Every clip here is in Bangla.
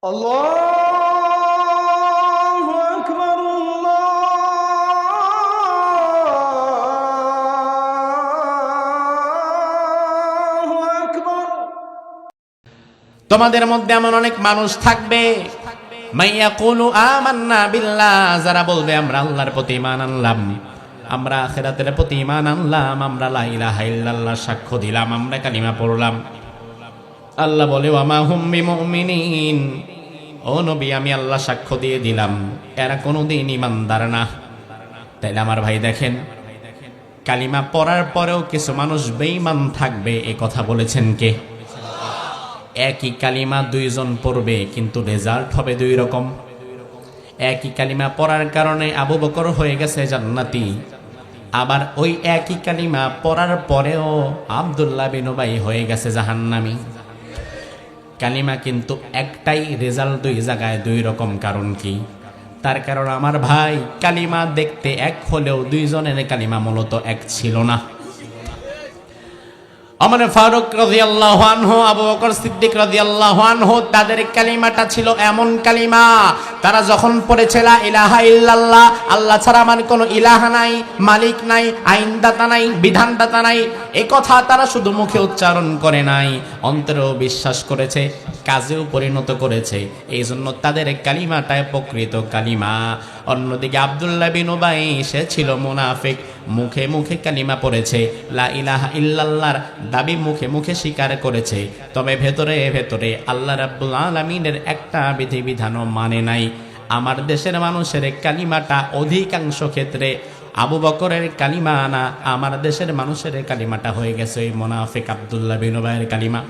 আল্লাহু আকবার, আল্লাহু আকবার। তোমাদের মধ্যে এমন অনেক মানুষ থাকবে মাইয়াকুলু আমান্না বিল্লাহ, যারা বলবে আমরা আল্লাহর প্রতি ঈমান আনলাম, আমরা আখিরাতের প্রতি ঈমান আনলাম, আমরা লা ইলাহা ইল্লাল্লাহ সাক্ষ্য দিলাম, আমরা কালিমা পড়লাম। আল্লাহ বলে ওয়ামা হুম বিমুমিনিন, ও নবী আমি আল্লাহ সাক্ষ্য দিয়ে দিলাম এরা কোনোদিন ঈমানদার না। তাইলে আমার ভাই দেখেন, কালিমা পড়ার পরেও কিছু মানুষ বেঈমান থাকবে, এ কথা বলেছেন কে? একই কালিমা দুইজন পড়বে কিন্তু রেজাল্ট হবে দুই রকম। একই কালিমা পড়ার কারণে আবু বকর হয়ে গেছে জান্নাতি, আবার ওই একই কালিমা পড়ার পরেও আব্দুল্লাহ বিন উবাই হয়ে গেছে জাহান্নামী। কালিমা কিন্তু একটাই, রেজাল্ট দুই জায়গায় দুই রকম। কারণ কি? তার কারণ আমার ভাই, কালিমা দেখতে এক হলেও দুইজনের কালিমা মূলত এক ছিল না। ওমর ফারুক রাদিয়াল্লাহু আনহু, আবু বকর সিদ্দিক রাদিয়াল্লাহু আনহু, তাদের কালিমাটা ছিল এমন কালিমা, তারা যখন পড়েছে লা ইলাহা ইল্লাল্লাহ, আল্লাহ ছাড়া আমার কোনো ইলাহা নাই, মালিক নাই, আইনদাতা নাই, বিধানদাতা নাই, এই কথা তারা শুধু মুখে উচ্চারণ করে নাই, অন্তরেও বিশ্বাস করেছে, কাজেও পরিণত করেছে। এই জন্য তাদের কালিমাটায় প্রকৃত কালিমা। অন্যদিকে আব্দুল্লাহ বিন উবাই, সে ছিল মুনাফিক, মুখে মুখে কালিমা পড়েছে, লা ইলাহা ইল্লাল্লাহর দাবি মুখে মুখে স্বীকার করেছে, তবে ভেতরে ভেতরে আল্লাহ রাব্বুল আলামিনের একটা বিধিবিধানও মানে নাই। আমার দেশের মানুষের কালিমাটা অধিকাংশ ক্ষেত্রে আবু বকরের কালিমা না, আমার দেশের মানুষের কালিমাটা হয়ে গেছে ওই মুনাফিক আব্দুল্লাহ বিন উবাইয়ের কালিমা।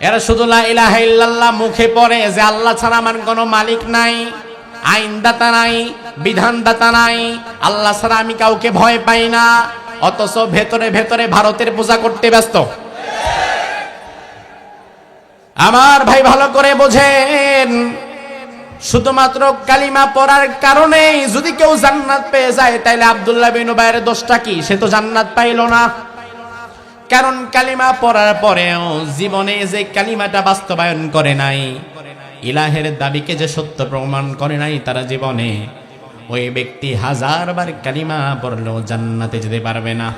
এরা শুধু লা ইলাহা ইল্লাল্লাহ মুখে পড়ে যে আল্লাহ ছাড়া আমার কোনো মালিক নাই, আইনদাতা নাই, বিধানদাতা নাই, আল্লাহ ছাড়া আমি কাউকে ভয় পাই না, অথচ ভেতরে ভেতরে ভারতের পূজা করতে ব্যস্ত। আমার ভাই ভালো করে বোঝেন, শুধুমাত্র কালিমা পড়ার কারণে যদি কেউ জান্নাত পেয়ে যায়, তাইলে আব্দুল্লাহ বিন উবাইয়ের দোষটা কি? সে তো জান্নাত পাইল না। কারণ কালিমা পড়ার পরেও জীবনে যে কালিমাটা বাস্তবায়ন করে নাই, ইলাহের দাবিকে যে সত্য প্রমাণ করে নাই তারা জীবনে, ওই ব্যক্তি হাজারবার কালিমা পড়লেও জান্নাতে যেতে পারবে না।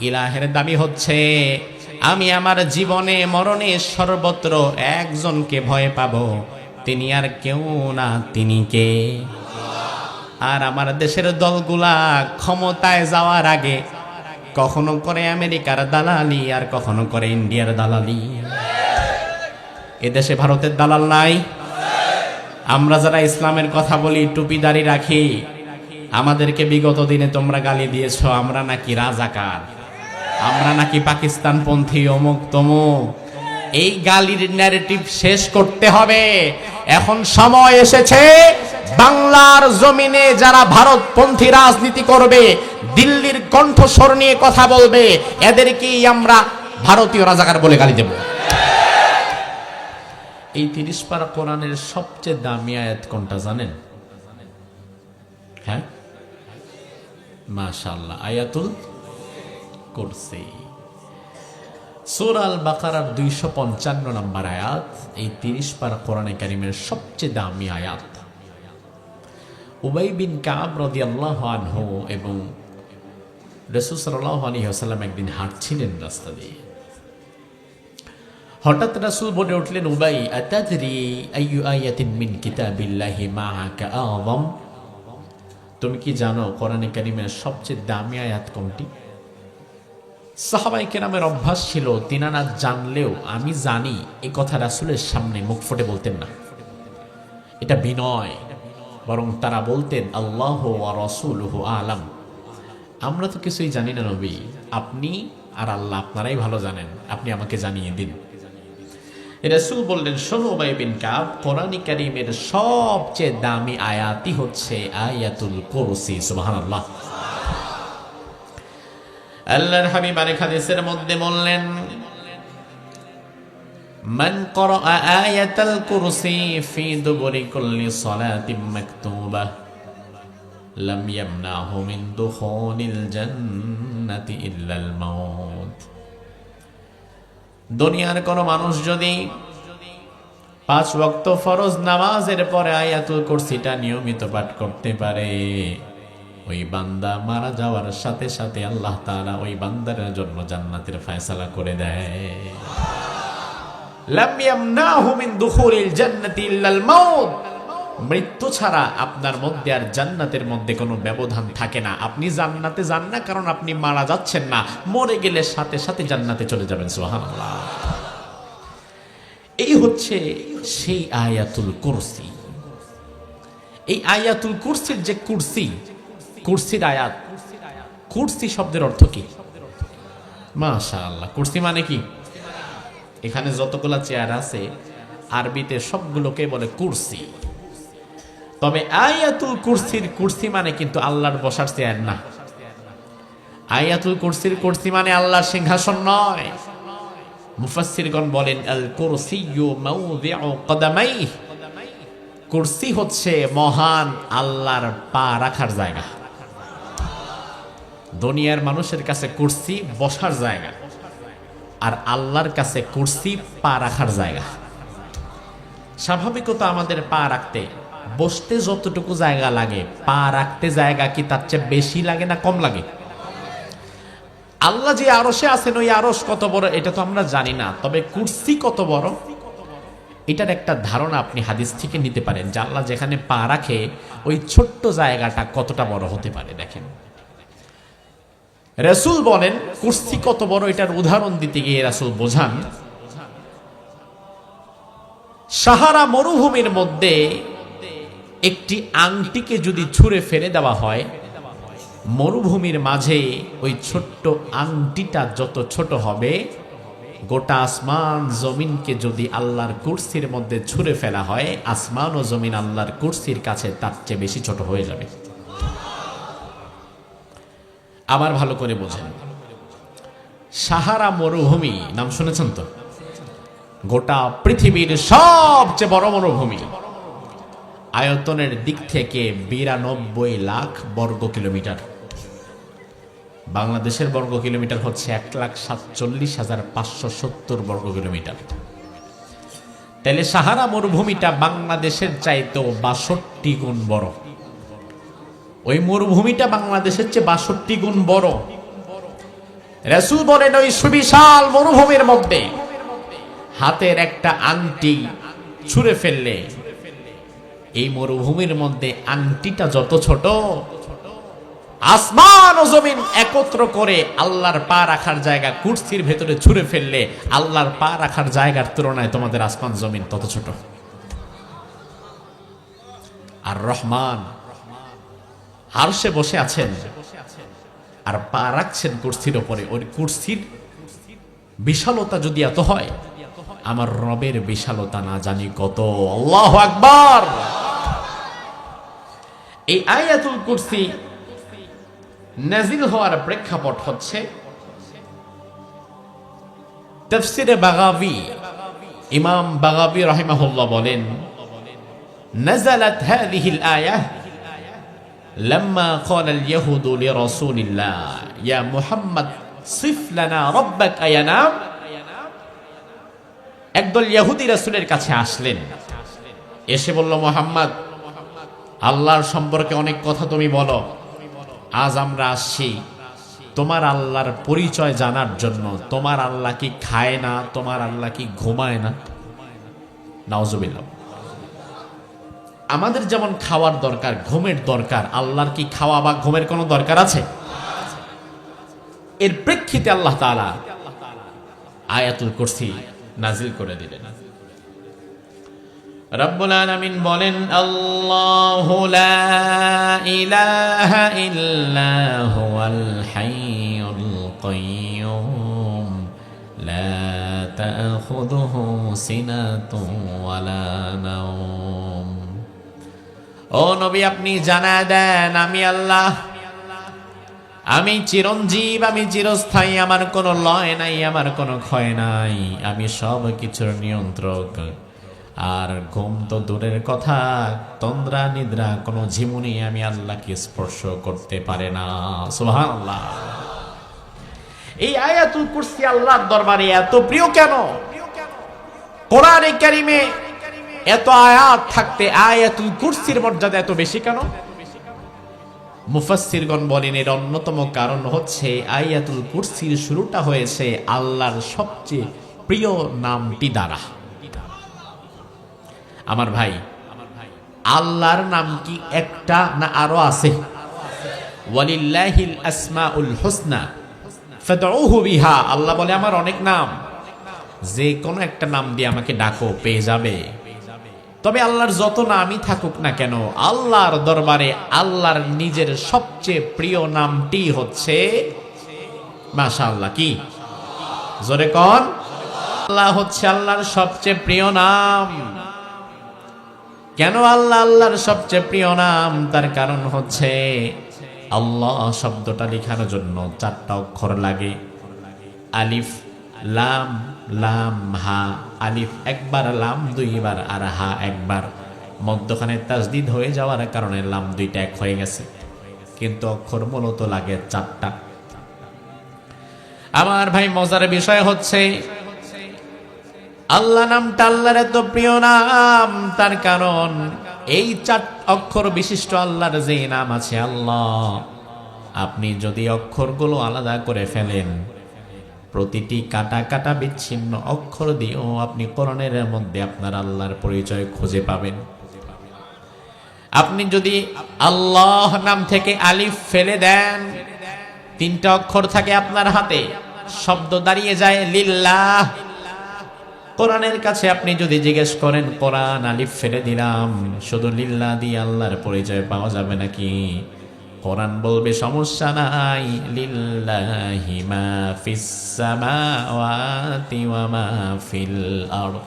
ইলাহের দাবি হচ্ছে আমি আমার জীবনে মরণে সর্বত্র একজনকে ভয় পাবো, তিনি আর কেউ না, তিনি কে? আর আমার দেশের দলগুলা ক্ষমতায় যাওয়ার আগে কখনো করে আমেরিকার দালালি, আর কখনো করে ইন্ডিয়ার দালালি। এদেশে ভারতের দালাল নাই? আমরা যারা ইসলামের কথা বলি, টুপিদারি রাখি, আমাদেরকে বিগত দিনে তোমরা গালি দিয়েছ আমরা নাকি রাজাকার, আমরা নাকি পাকিস্তানপন্থী, অমুক তমুক। এই গালির ন্যারেটিভ শেষ করতে হবে। এখন সময় এসেছে বাংলার জমিনে যারা ভারতপন্থী রাজনীতি করবে, দিল্লির কণ্ঠস্বর নিয়ে কথা বলবে, এদেরকেই আমরা ভারতীয় রাজাকার বলে গালি দেব। এই 30 পারা কোরআনের সবচেয়ে দামি আয়াত কোনটা জানেন? হ্যাঁ, মাশাআল্লাহ, আয়াতুল কুরসি। সূরা আল বাকারার 255 নম্বর আয়াত, এই 30 পারা কোরআনে কারীমের সবচেয়ে দামি আয়াত। উবাই বিন কাব রাদিয়াল্লাহু আনহু এবং রাসূল সাল্লাল্লাহু আলাইহি ওয়াসাল্লাম একদিন হাঁটছিলেন রাস্তা দিয়ে। হঠাৎ রাসূল বলে উঠলেন, উবাই আতাদরি আইয়ু আয়াতিন মিন কিতাবিল্লাহি মাআকা আযম, তুমি কি জানো কোরআনে কারীমের সবচেয়ে দামি আয়াত কোনটি? সাহাবায়ে কেরামের অভ্যাস ছিল তিনারা জানলেও আমি জানি এই কথা রাসূলের সামনে মুখ ফুটে বলতেন না, এটা বিনয়। বরং তারা বলতেন আল্লাহু ওয়া রাসূলুহু আ'লাম, আমরা তো কিছুই জানি না নবী, আপনি আর আল্লাহ আপনারাই ভালো জানেন, আপনি আমাকে জানিয়ে দিন। রাসূল বললেন, শোনো উবাই বিন কাব, কোরআন কারীমের সবচেয়ে দামি আয়াতই হচ্ছে আয়াতুল কুরসি। সুবহানাল্লাহ। আল্লাহর হাবিব আরেক হাদিসের মধ্যে বললেন, মান ক্বারা আয়াতাল কুরসি ফি দুবুরি কুল্লি সালাতিন মাকতুবাহ লাম ইয়ামনাহু মিন দুখুলিল জান্নাতি ইল্লাল মাউত। দুনিয়ার কোন মানুষ যদি 5 ওয়াক্ত ফরজ নামাজের পরে আয়াতুল কুরসিটা নিয়মিত পাঠ করতে পারে, ওই বান্দা মারা যাওয়ার সাথে সাথে আল্লাহ তাআলা ওই বান্দার জন্য জান্নাতের ফয়সালা করে দেয়। লাম ইয়ামনাহু মিন দুখুলিল জান্নাতি ইল্লাল মাউত। মৃত্যু ছাড়া আপনার মধ্যে আর জান্নাতের মধ্যে কোনো ব্যবধান থাকে না। আপনি জান্নাতে যান না কারণ আপনি মারা যাচ্ছেন না, মরে গেলে সাথে সাথে জান্নাতে চলে যাবেন। সুবহানাল্লাহ। এই হচ্ছে সেই আয়াতুল কুরসি। এই আয়াতুল কুরসির যে কুরসি, কুরসির আয়াত, কুরসি শব্দের অর্থ কি? মাশাআল্লাহ। কুরসি মানে কি? এখানে যতগুলা চেয়ার আছে আরবিতে সবগুলোকে বলে কুরসি। তবে আয়াতুল কুরসির কুরসি মানে কিন্তু আল্লাহর বসার চেয়ার না। আয়াতুল কুরসির কুরসি মানে আল্লাহর সিংহাসন নয়। মুফাসসিরগণ বলেন আল কুরসিয়্যু মাওদিউ কদামাইহি। কুরসি হচ্ছে মহান আল্লাহর পা রাখার জায়গা। দুনিয়ার মানুষের কাছে কুরসি বসার জায়গা, আর আল্লাহর কাছে কুরসি পা রাখার জায়গা। স্বাভাবিকত আমাদের পা রাখতে বসতে যতটুকু জায়গা লাগে, পা রাখতে জায়গা কি তার চেয়ে বেশি লাগে না কম লাগে? আল্লাহ যে আরশে আছেন ওই আরশ কত বড় এটা তো আমরা জানি না, তবে কুরসি কত বড় এটার একটা ধারণা আপনি হাদিস থেকে নিতে পারেন যে আল্লাহ যেখানে পা রাখে ওই ছোট্ট জায়গাটা কতটা বড় হতে পারে। দেখেন রাসূল বলেন কুরসি কত বড়, এটার উদাহরণ দিতে গিয়ে রাসূল বোঝান সাহারা মরুভূমির মধ্যে একটি আংটিকে যদি ছুঁড়ে ফেলে দেওয়া হয়, মরুভূমির মাঝে ওই ছোট্ট আংটিটা যত ছোট হবে, গোটা আসমান জমিনকে যদি আল্লাহর কুরসির মধ্যে ছুঁড়ে ফেলা হয়, আসমান ও জমিন আল্লাহর কুরসির কাছে তার চেয়ে বেশি ছোট হয়ে যাবে। আবার ভালো করে বোঝেন, সাহারা মরুভূমি নাম শুনেছেন তো? গোটা পৃথিবীর সবচেয়ে বড় মরুভূমি, আয়তনের দিক থেকে 92 লাখ বর্গ কিলোমিটার। বাংলাদেশের বর্গ কিলোমিটার হচ্ছে 1,47,570 বর্গ কিলোমিটার। তাহলে সাহারা মরুভূমিটা বাংলাদেশের চাইতেও 62 গুণ বড়। ওই মরুভূমিটা বাংলাদেশের চেয়ে 62 গুণ বড়। রাসূল বলেন ওই সুবিশাল মরুভূমির মধ্যে হাতের একটা আংটি ছুঁড়ে ফেললে, এই মরুভূমির মধ্যে আংটিটা যত ছোট, আসমান ও জমিন একত্র করে আল্লাহর পা রাখার জায়গা কুরসির ভেতরে ছুঁড়ে ফেললে আল্লাহর পা রাখার জায়গার তুলনায় তোমাদের আসমান জমিন তত ছোট। আর রহমান আরশে বসে আছেন আর পা রাখছেন কুরসির উপরে। ওই কুরসির বিশালতা যদি এত হয়, আমার রবের বিশালতা না জানি কত। আল্লাহু আকবার। এই আয়াতুল কুরসি নাজিল হওয়ার প্রেক্ষাপট হচ্ছে তাফসিরে বাগাবী। ইমাম বাগাবী রাহিমাহুল্লাহ বলেন নাযালাত হাযিহিল আয়াহ লাম্মা ক্বালা আল ইয়াহুদু লিরাসূলিল্লাহ ইয়া মুহাম্মদ সিফ লানা রাব্বাকা ইয়ানাম। একদল ইহুদি রাসূলের কাছে আসলেন, এসে বলল, মুহাম্মদ আল্লাহর সম্পর্কে অনেক কথা তুমি বলো, আজ আমরা আসছি তোমার আল্লাহর পরিচয় জানার জন্য। তোমার আল্লাহ কি খায় না? তোমার আল্লাহ কি ঘুমায় না? নাউজুবিল্লাহ। আমাদের যেমন খাওয়ার দরকার, ঘুমের দরকার, আল্লাহর কি খাওয়া বা ঘুমের কোনো দরকার আছে? এর প্রেক্ষিতে আল্লাহ তাআলা আয়াতুল কুরসি নাজিল করে দিলেন। রব্বুল আলামিন বলেন আল্লাহু লা ইলাহা ইল্লা হুয়াল হাইয়ুল কাইয়্যুম লা তাখুযুহু সিনাতুন ওয়ালা নাওম। ও নবী, আপনি জানায় দেন আমি আল্লাহ, আমি চিরঞ্জীব, আমি চিরস্থায়ী, আমার কোনো লয় নাই, আমার কোনো ক্ষয় নাই, আমি সব কিছুর নিয়ন্ত্রক। আর ঘুম তো দূরের কথা, তন্দ্রা নিদ্রা কোনো ঝিমুনি আমি আল্লাহকে স্পর্শ করতে পারে না। সুবহানাল্লাহ। এই আয়াতুল কুরসি আল্লাহর দরবারে এত প্রিয় কেন? কোরআনে কারিমে এত আয়াত থাকতে আয়াতুল কুরসির মর্যাদা এত বেশি কেন? মুফাসসিরগণ বলেন এর অন্যতম কারণ হচ্ছে আয়াতুল কুরসির শুরুটা হয়েছে আল্লাহর সবচেয়ে প্রিয় নামটি দ্বারা। আমার ভাই, আল্লাহর নাম কি একটা না আরো আছে? ওয়ালিল্লাহিল আসমাউল হুসনা ফাদউহু বিহা। আল্লাহ বলে আমার অনেক নাম, যে কোনো একটা নাম দিয়ে আমাকে ডাকো, পেয়ে যাবে। তবে আল্লাহর যত নামই থাকুক না কেন, আল্লাহর দরবারে আল্লাহর নিজের সবচেয়ে প্রিয় নামটি হচ্ছে মাশাআল্লাহ। কি জোরে কোন? আল্লাহ হচ্ছে আল্লাহর সবচেয়ে প্রিয় নাম। কেন আল্লাহ আল্লাহর সবচেয়ে প্রিয় নাম? তার কারণ হচ্ছে আল্লাহ শব্দটা লেখানোর জন্য 4টা অক্ষর লাগে। আলিফ, লাম, লাম, হা। আলিফ একবার, লাম 2বার, আর হা একবার। মধ্যখানে তাসদিদ হয়ে যাওয়ার কারণে লাম 2টা এক হয়ে গেছে, কিন্তু অক্ষর মূলত লাগে 4টা। আমার ভাই, মজার বিষয় হচ্ছে আল্লাহ নামটা আল্লাহর এত প্রিয় নাম, তার কারণ এই 4 অক্ষর বিশিষ্ট আল্লাহর যে নাম আছে আল্লাহ, আপনি যদি অক্ষরগুলো আলাদা করে ফেলেন, প্রতিটি কাটা কাটা বিচ্ছিন্ন অক্ষর দিয়েও আপনি কোরআনের মধ্যে আপনার আল্লাহর পরিচয় খুঁজে পাবেন। আপনি যদি আল্লাহ নাম থেকে আলিফ ফেলে দেন, 3টা অক্ষর থাকে আপনার হাতে, শব্দ দাঁড়িয়ে যায় লিল্লাহ। কোরআনের কাছে আপনি যদি জিজ্ঞেস করেন, কোরআন আলিফ ফেলে দিলাম, শুধু লিল্লাহ দিয়ে আল্লাহর পরিচয় পাওয়া যাবে নাকি? কোরআন বলবে সমস্যা নাই, লিল্লাহি মা ফিস সামাওয়াতি ওয়া মা ফিল আরদ।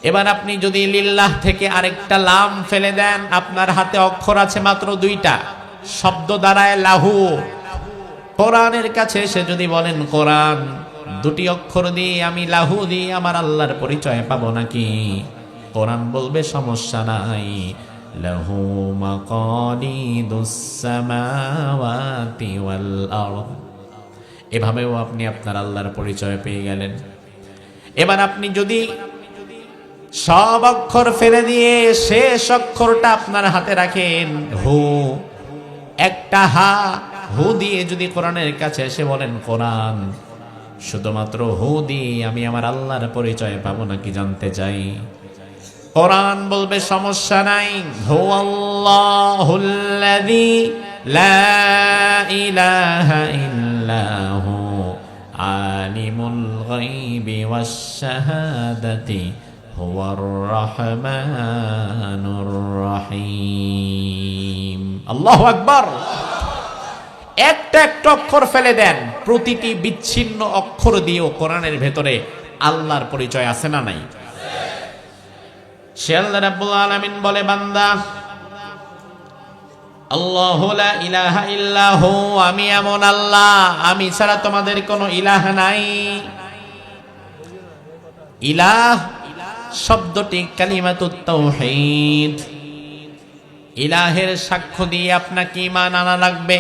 এবার আপনি যদি লিল্লাহ থেকে আরেকটা লাম ফেলে দেন, আপনার হাতে অক্ষর আছে মাত্র 2টা, শব্দ দাঁড়ায় লাহু। কোরআনের কাছে এসে যদি বলেন, কোরআন 2টি অক্ষর দিয়ে আমি লাহু দিয়ে আমার আল্লাহর পরিচয় পাবো নাকি? কোরআন বলবে সমস্যা নাই, লাহু মাকালিদুস সামাওয়াতি ওয়াল আরদ। এভাবেও আপনি আপনার আল্লাহর পরিচয় পেয়ে গেলেন। এবার আপনি যদি সব অক্ষর ফেলে দিয়ে শেষ অক্ষরটা আপনার হাতে রাখেন, হু, একটা হা, হু দিয়ে যদি কোরআনের কাছে এসে বলেন, কোরআন শুধুমাত্র হু দিয়ে আমি আমার আল্লাহর পরিচয় পাবো নাকি জানতে চাই? কোরআন বলবে সমস্যা নাই, হুয়াল্লাহুল্লাযী লা ইলাহা ইল্লাহু আলিমুল গায়বি ওয়াশ শাহাদাতি হুয়ার রহমানুর রহিম। আল্লাহু আকবার। একটা একটা অক্ষর ফেলে দেন, প্রতিটি বিচ্ছিন্ন অক্ষর দিয়েও কোরআনের ভেতরে আল্লাহর পরিচয় আছে না নাই? সে আল্লাহ রাব্বুল আলামিন বলে, বান্দা, আল্লাহু লা ইলাহা ইল্লাহু, আমি এমন আল্লাহ, আমি ছাড়া তোমাদের কোনো ইলাহ নাই। ইলাহ শব্দটি কালিমাতুত তাওহীদ। ইলাহের সাক্ষ্য দিয়ে আপনাকে ঈমান আনা লাগবে।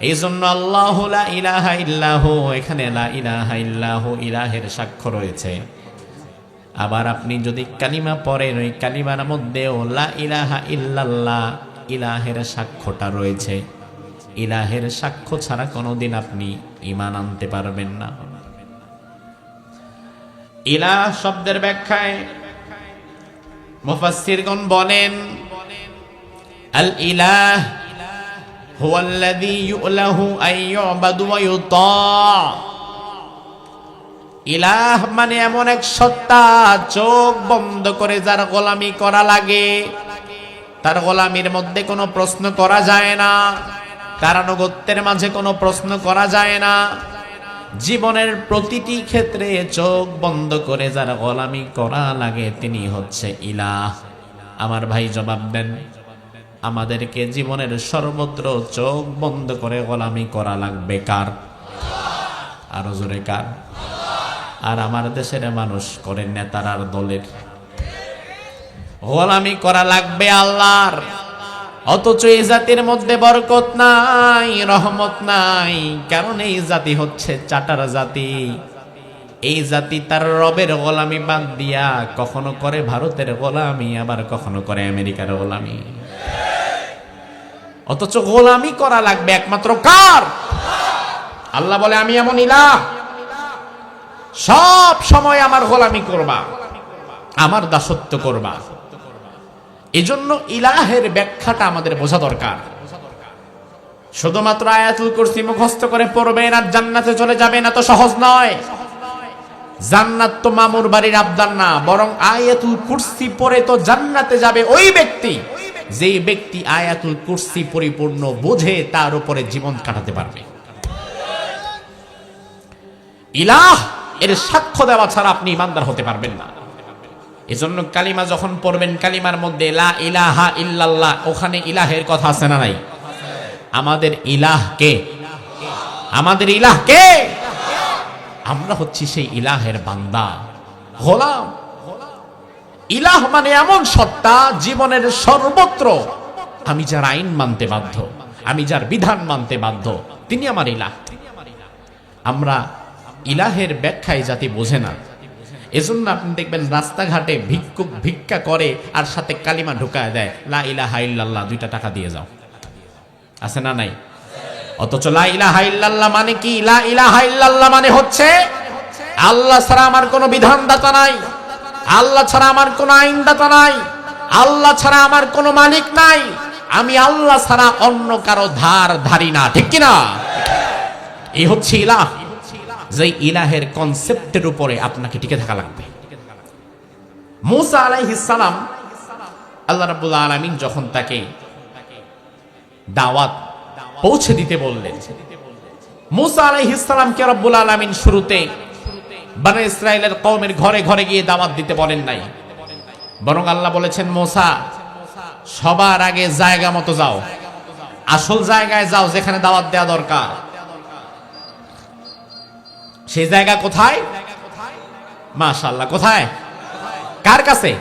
এই জন্য আল্লাহু লা ইলাহা ইল্লাহু, এখানে লা ইলাহা ইল্লাহু ইলাহের সাক্ষ্য রয়েছে। আবার আপনি যদি কালিমা পড়েন, ওই কালিমার মধ্যেও লা ইলাহা ইল্লাল্লাহ ইলাহের সাক্ষ্যটা রয়েছে। ইলাহের সাক্ষ্য ছাড়া কোনোদিন আপনি ঈমান আনতে পারবেন না। ইলাহ শব্দের ব্যাখ্যায় মুফাসসিরগণ বলেন, আল ইলাহ হুয়াল্লাযী ইউলাহু আইয়ুবাদু ওয়া ইউতা। ইলাহ মানে এমন এক সত্তা, চোখ বন্ধ করে যার গোলামি করা লাগে, তার গোলামির মধ্যে কোনো প্রশ্ন করা যায় না, তার আনুগত্যের মাঝে কোনো প্রশ্ন করা যায় না। জীবনের প্রতিটি ক্ষেত্রে চোখ বন্ধ করে যার গোলামি করা লাগে, তিনি হচ্ছে ইলাহ। আমার ভাই জবাব দেন, আমাদেরকে জীবনের সর্বত্র চোখ বন্ধ করে গোলামি করা লাগবে কার? আরো জোরে কার? আর আমার দেশের মানুষ করে নেতার আর দলের। গোলামি করা লাগবে আল্লাহর। অথচ এই জাতির মধ্যে বরকত নাই, রহমত নাই, কারণ এই জাতি হচ্ছে চাটার জাতি। এই জাতি তার রবের গোলামি বাদ দিয়া কখনো করে ভারতের গোলামি, আবার কখনো করে আমেরিকার গোলামি। অথচ গোলামি করা লাগবে একমাত্র কার? আল্লাহ বলে আমি এমন ইলাহ, সব সময় আমার গোলামি করবা, আমার দাসত্ব করবা। এজন্য ইলাহের ব্যাখ্যাটা আমাদের বোঝা দরকার। শুধুমাত্র আয়াতুল কুরসি মুখস্থ করে পড়বেন আর জান্নাতে চলে যাবেন, এত সহজ নয়। জান্নাত তো মামুর বাড়ির আবদার না, বরং আয়াতুল কুরসি পড়ে তো জান্নাতে যাবে ওই ব্যক্তি যে ব্যক্তি আয়াতুল কুরসি পরিপূর্ণ বোঝে, তার উপরে জীবন কাটাতে পারবে। ইলাহ এর সাক্ষ্য দেওয়া ছাড়া আপনি ইমানদার হতে পারবেন না। এজন্য কালিমা যখন পড়বেন, কালিমার মধ্যে লা ইলাহা ইল্লাল্লাহ, ওখানে ইলাহের কথা আছে না নাই? আমাদের ইলাহ কে? আমাদের ইলাহ কে? আমরা হচ্ছি সেই ইলাহের বান্দা, গোলাম। ইলাহ মানে এমন সত্তা, জীবনের সর্বত্র আমি যার আইন মানতে বাধ্য, আমি যার বিধান মানতে বাধ্য, তিনি আমার ইলাহ। আমরা ইলাহের ব্যাখ্যায় জাতি বোঝে না। এজন্য আপনি দেখবেন রাস্তাঘাটে ভিক্ষুক ভিক্ষা করে আর সাথে কালিমা ঢুকায় দেয়, লা ইলাহা ইল্লাল্লাহ, 2 টাকা দিয়ে যাও। আছে না নাই? অথচ লা ইলাহা ইল্লাল্লাহ মানে কি? লা ইলাহা ইল্লাল্লাহ মানে হচ্ছে আল্লাহ ছাড়া আমার কোনো বিধানদাতা নাই, আল্লাহ ছাড়া আমার কোনো আইনদাতা নাই, আল্লাহ ছাড়া আমার কোনো মালিক নাই, আমি আল্লাহ ছাড়া অন্য কারো ধার ধারি না। ঠিক কিনা? এই হচ্ছে ইলাহ। যে ইলাহের কনসেপ্টের উপরে আপনাকে টিকে থাকা লাগবে। মূসা আলাইহিস সালাম, আল্লাহ রাব্বুল আলামিন যখন তাকে দাওয়াত পৌঁছে দিতে বললেন, মূসা আলাইহিস সালামকে রব্বুল আলামিন শুরুতে বনি ইসরাইলের কওমের ঘরে ঘরে গিয়ে দাওয়াত দিতে বলেন নাই, বরং আল্লাহ বলেছেন, মূসা সবার আগে জায়গা মতো যাও, আসল জায়গায় যাও যেখানে দাওয়াত দেওয়া দরকার। সেই জায়গা কোথায়? মাশাআল্লাহ, কোথায়? কার কাছে?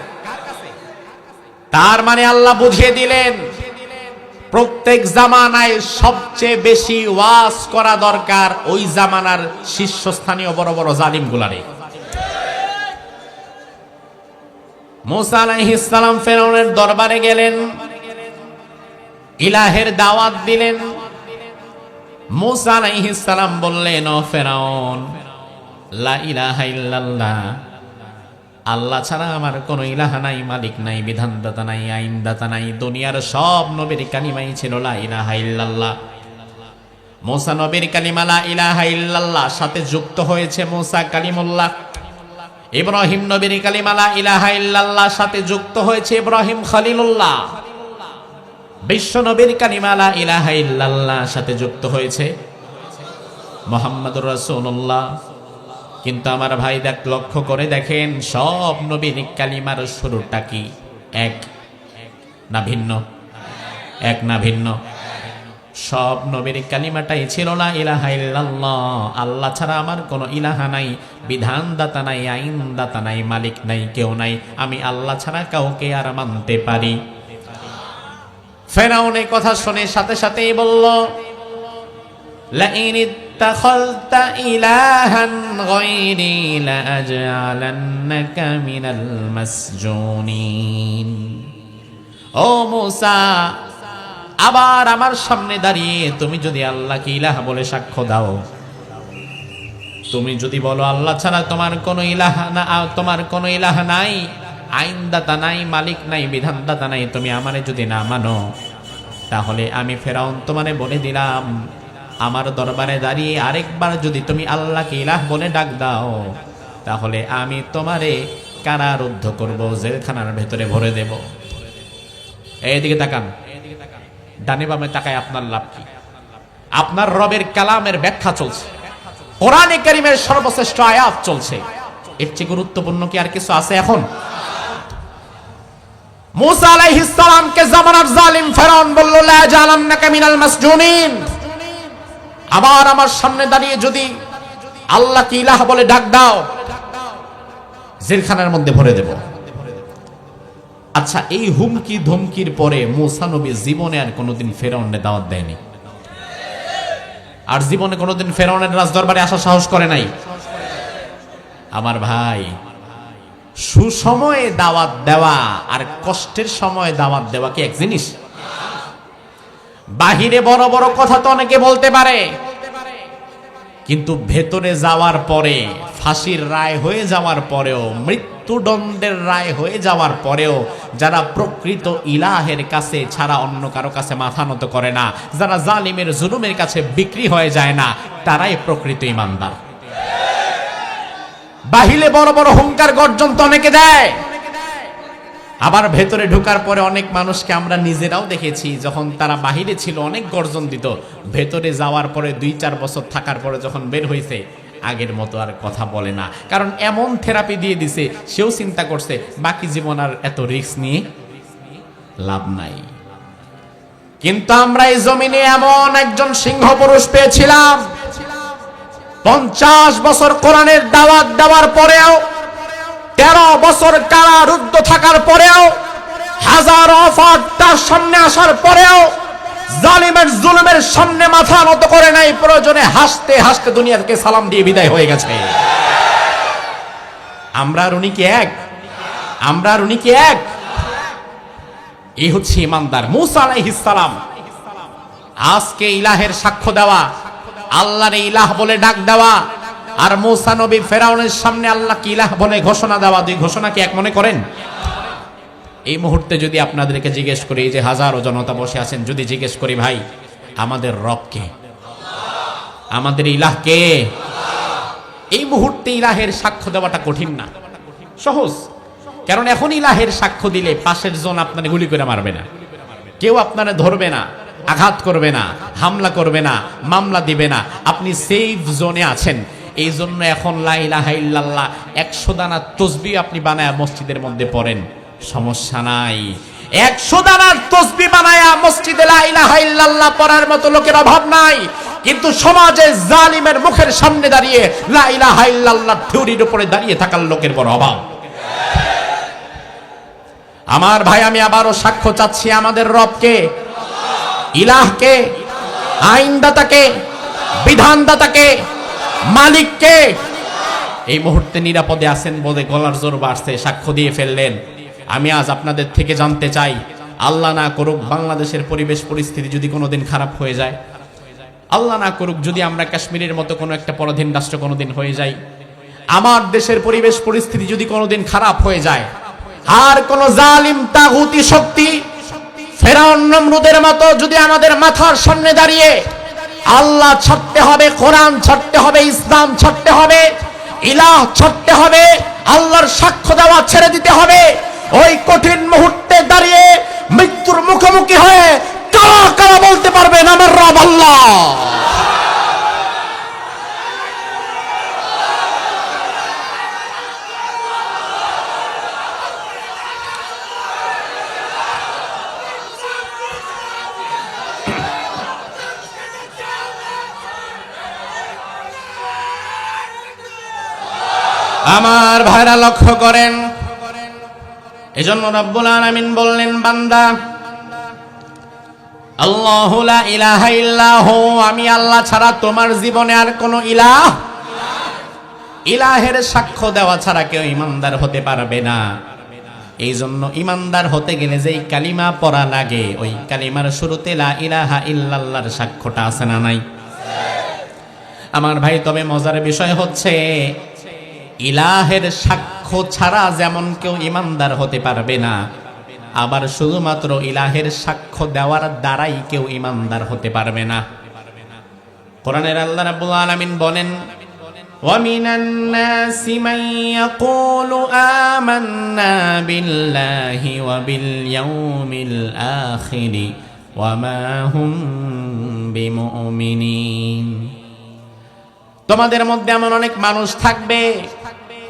তার মানে আল্লাহ বুঝিয়ে দিলেন প্রত্যেক জামানায় সবচেয়ে বেশি ওয়াজ করা দরকার ওই জামানার শীর্ষস্থানীয় বড় বড় জালিম গুলারে। মূসা আলাইহিস সালাম ফেরাউনের দরবারে গেলেন, ইলাহের দাওয়াত দিলেন। মূসা আলাইহিস সালাম বললেন, ও ফেরাউন, লা ইলাহা ইল্লাল্লাহ, আল্লাহ ছাড়া আমার কোনো ইলাহা নাই, মালিক নাই, বিধানদাতা নাই, আইনদাতা নাই। দুনিয়ার সব নবীর কালিমাই ছিল লা ইলাহা ইল্লাল্লাহ। মূসা নবীর কালিমা লা ইলাহা ইল্লাল্লাহ সাথে যুক্ত হয়েছে মূসা কালিমুল্লাহ। ইব্রাহিম নবীর কালিমা লা ইলাহা ইল্লাল্লাহ সাথে যুক্ত হয়েছে ইব্রাহিম খলিলুল্লাহ। বিশ্ব নবীর কালিমা লা ইলাহা ইল্লাল্লাহ সাথে যুক্ত হয়েছে মুহাম্মদুর রাসূলুল্লাহ। কিন্তু আমার ভাই দেখ, লক্ষ্য করে দেখেন, সব নবীর কালিমার শুরুটা কি এক না ভিন্ন? এক না ভিন্ন? সব নবীর কালিমাটাই ছিল লা ইলাহা ইল্লাল্লাহ, আল্লাহ ছাড়া আমার কোনো ইলাহা নাই, বিধানদাতা নাই, আইনদাতা নাই, মালিক নাই, কেউ নাই, আমি আল্লাহ ছাড়া কাউকে আর মানতে পারি। ফেরাউন এই কথা শুনে সাথে সাথেই বলল, লাইন ইত্তাখাযতা ইলাহান গায়রি লাআজআলান্নাকা মিনাল মাসজুনিন। ও মূসা, আবার আমার সামনে দাঁড়িয়ে তুমি যদি আল্লাহকে ইলাহ বলে সাক্ষ্য দাও, তুমি যদি বলো আল্লাহ ছাড়া তোমার কোনো ইলাহ না, তোমার কোনো ইলাহ নাই, আইনদাতা নাই, মালিক নাই, বিধানদাতা নাই, তুমি আমারে যদি না মানো, তাহলে আমি ফেরাউন তোমারে বলে দিলাম, আমার দরবারে দাঁড়িয়ে আরেকবার যদি তুমি আল্লাহকে ইলাহ বলে ডাক দাও, তাহলে আমি তোমারে কারারুদ্ধ করব, জেলখানার ভেতরে ভরে দেব। এইদিকে তাকান, ডানে বামে তাকায় আপনার লাভ কি? আপনার রবের কালামের ব্যাখ্যা চলছে, কোরআনে কারীমের সর্বশ্রেষ্ঠ আয়াত চলছে। এর চেয়ে গুরুত্বপূর্ণ কি আর কিছু আছে এখন? মূসা আলাইহিস সালামকে জামানার জালিম ফেরাউন বলল, লা জালান্নাকা মিনাল মাসজুনিন, আবার আমার সামনে দাঁড়িয়ে যদি আল্লাহকে ইলাহ বলে ডাক দাও, জেলখানার মধ্যে ভরে দেব। আচ্ছা, এই হুমকি ধমকির পরে মূসা নবী জীবনে আর কোনোদিন ফেরাউনের দাওয়াত দেয়নি, আর জীবনে কোনোদিন ফেরাউনের রাজদরবারে আসার সাহস করে নাই। আমার ভাই, সুসময়ে দাওয়াত দেওয়া আর কষ্টের সময় দাওয়াত দেওয়া কি এক জিনিস? বাহিরে বড় বড় কথা তো অনেকে বলতে পারে, কিন্তু ভেতরে যাওয়ার পরে, ফাঁসির রায় হয়ে যাওয়ার পরেও, মৃত্যুদণ্ডের রায় হয়ে যাওয়ার পরেও যারা প্রকৃত ইলাহের কাছে ছাড়া অন্য কারো কাছে মাথা নত করে না, যারা জালিমের জুলুমের কাছে বিক্রি হয়ে যায় না, তারাই প্রকৃত ইমানদার। বাহিরে বড় বড় হুঙ্কার গর্জন তো অনেকে দেয়, আবার ভেতরে ঢোকার পরে অনেক মানুষকে আমরা নিজেরাও দেখেছি, যখন তারা বাহিরে ছিল অনেক গর্জন দিত, ভেতরে যাওয়ার পরে 2-4 বছর থাকার পরে যখন বের হয়েছে আগের মতো আর কথা বলে না, কারণ এমন থেরাপি দিয়ে দিছে, সেও চিন্তা করছে বাকি জীবন আর এত রিস্ক নিয়ে লাভ নাই। কিন্তু আমরা এই জমিনে এমন একজন সিংহ পুরুষ পেয়েছিলাম, 50 বছর কোরআনের দাওয়াত দেওয়ার পরেও, 13 বছর কারারুদ্ধ থাকার পরেও, হাজার অফার তার সামনে আসার পরেও জালিমের জুলুমের সামনে মাথা নত করে নাই, প্রয়োজনে হাসতে হাসতে দুনিয়াকে সালাম দিয়ে বিদায় হয়ে গেছে। আমরা আর উনি কি এক? আমরা আর উনি কি এক? এই হচ্ছে ইমানদার। মূসা আলাইহিস সালাম আজকে ইলাহের সাক্ষ্য দেওয়া, আল্লাহর ইলাহ বলে ডাক দেওয়া, আর মূসা নবী ফেরাউনের সামনে আল্লাহকে ইলাহ বলে ঘোষণা দেওয়া, দুই ঘোষণা কি এক মনে করেন? এই মুহূর্তে যদি আপনাদেরকে জিজ্ঞেস করি, যে হাজারো জনতা বসে আছেন, যদি জিজ্ঞেস করি ভাই আমাদের রব কে, আমাদের ইলাহ কে, এই মুহূর্তে ইলাহের সাক্ষ্য দেওয়াটা কঠিন না, সহজ। কারণ এখন ইলাহের সাক্ষ্য দিলে পাশের জন আপনারে গুলি করে মারবে না, কেউ আপনারে ধরবে না, আঘাত করবে না, হামলা করবে না, মামলা দিবে না, আপনি সেফ জোনে আছেন। এই জন্য এখন লা ইলাহা ইল্লাল্লাহ 100 দানা তসবিহ আপনি বানায়া মসজিদের মধ্যে পড়েন, সমস্যা নাই। 100 দানার তসবিহ বানায়া মসজিদে লা ইলাহা ইল্লাল্লাহ পড়ার মতো লোকের অভাব নাই, কিন্তু সমাজে জালিমের মুখের সামনে দাঁড়িয়ে লা ইলাহা ইল্লাল্লাহ থিওরির উপরে দাঁড়িয়ে থাকার লোকের বড় অভাব। আমার ভাই, আমি আবারও সাক্ষ্য চাচ্ছি, আমাদের রবকে, ইলাহকে, আইনদাতাকে, বিধানদাতাকে, মালিককে। এই মুহূর্তে নিরাপদে আছেন বলে গলার জোর বাড়ছে, সাক্ষ্য দিয়ে ফেললেন। আমি আজ আপনাদের থেকে জানতে চাই, আল্লাহ না করুক বাংলাদেশের পরিবেশ পরিস্থিতি যদি কোনোদিন খারাপ হয়ে যায়, আল্লাহ না করুক যদি আমরা কাশ্মীরের মতো কোনো একটা পরাধীন রাষ্ট্র কোনোদিন হয়ে যাই, আমার দেশের পরিবেশ পরিস্থিতি যদি কোনোদিন খারাপ হয়ে যায়, আর কোন জালিম তাগুতি শক্তি ফেরাউন নমরুদের মতো যদি আমাদের মাথার সামনে দাঁড়িয়ে আল্লাহ ছাড়তে হবে, কোরআন ছাড়তে হবে, ইসলাম ছাড়তে হবে, ইলাহ ছাড়তে হবে, আল্লাহর সাক্ষ্য দেওয়া ছেড়ে দিতে হবে, ওই কঠিন মুহূর্তে দাঁড়িয়ে মৃত্যুর মুখোমুখি হয়ে কারা কারা বলতে পারবেন আমার রব আল্লাহ? আমার ভাইরা লক্ষ্য করেন, এজন্য রব্বুল আলামিন বললেন, বান্দা আল্লাহু লা ইলাহা ইল্লাহু, আমি আল্লাহ ছাড়া তোমার জীবনে আর কোনো ইলাহের সাক্ষ্য দেওয়া ছাড়া কেউ ইমানদার হতে পারবে না। এই জন্য ইমানদার হতে গেলে যেই কালিমা পড়া লাগে, ওই কালিমার শুরুতে লা ইলাহা ইল্লাল্লাহর সাক্ষ্যটা আছে না নাই? আমার ভাই, তবে মজার বিষয় হচ্ছে ইলাহের সাক্ষ্য ছাড়া যেমন কেউ ইমানদার হতে পারবে না, আবার শুধুমাত্র ইলাহের সাক্ষ্য দেওয়ার দ্বারাই কেউ ইমানদার হতে পারবে না। কোরআনের আল্লাহ রাব্বুল আলামিন বলেন, ওয়া মিনান নাসি মান ইয়াকুলু আমান্না বিল্লাহি ওয়া বিল ইয়াউমিল আখিরি ওয়া মা হুম বিমুমিনিন। তোমাদের মধ্যে এমন অনেক মানুষ থাকবে,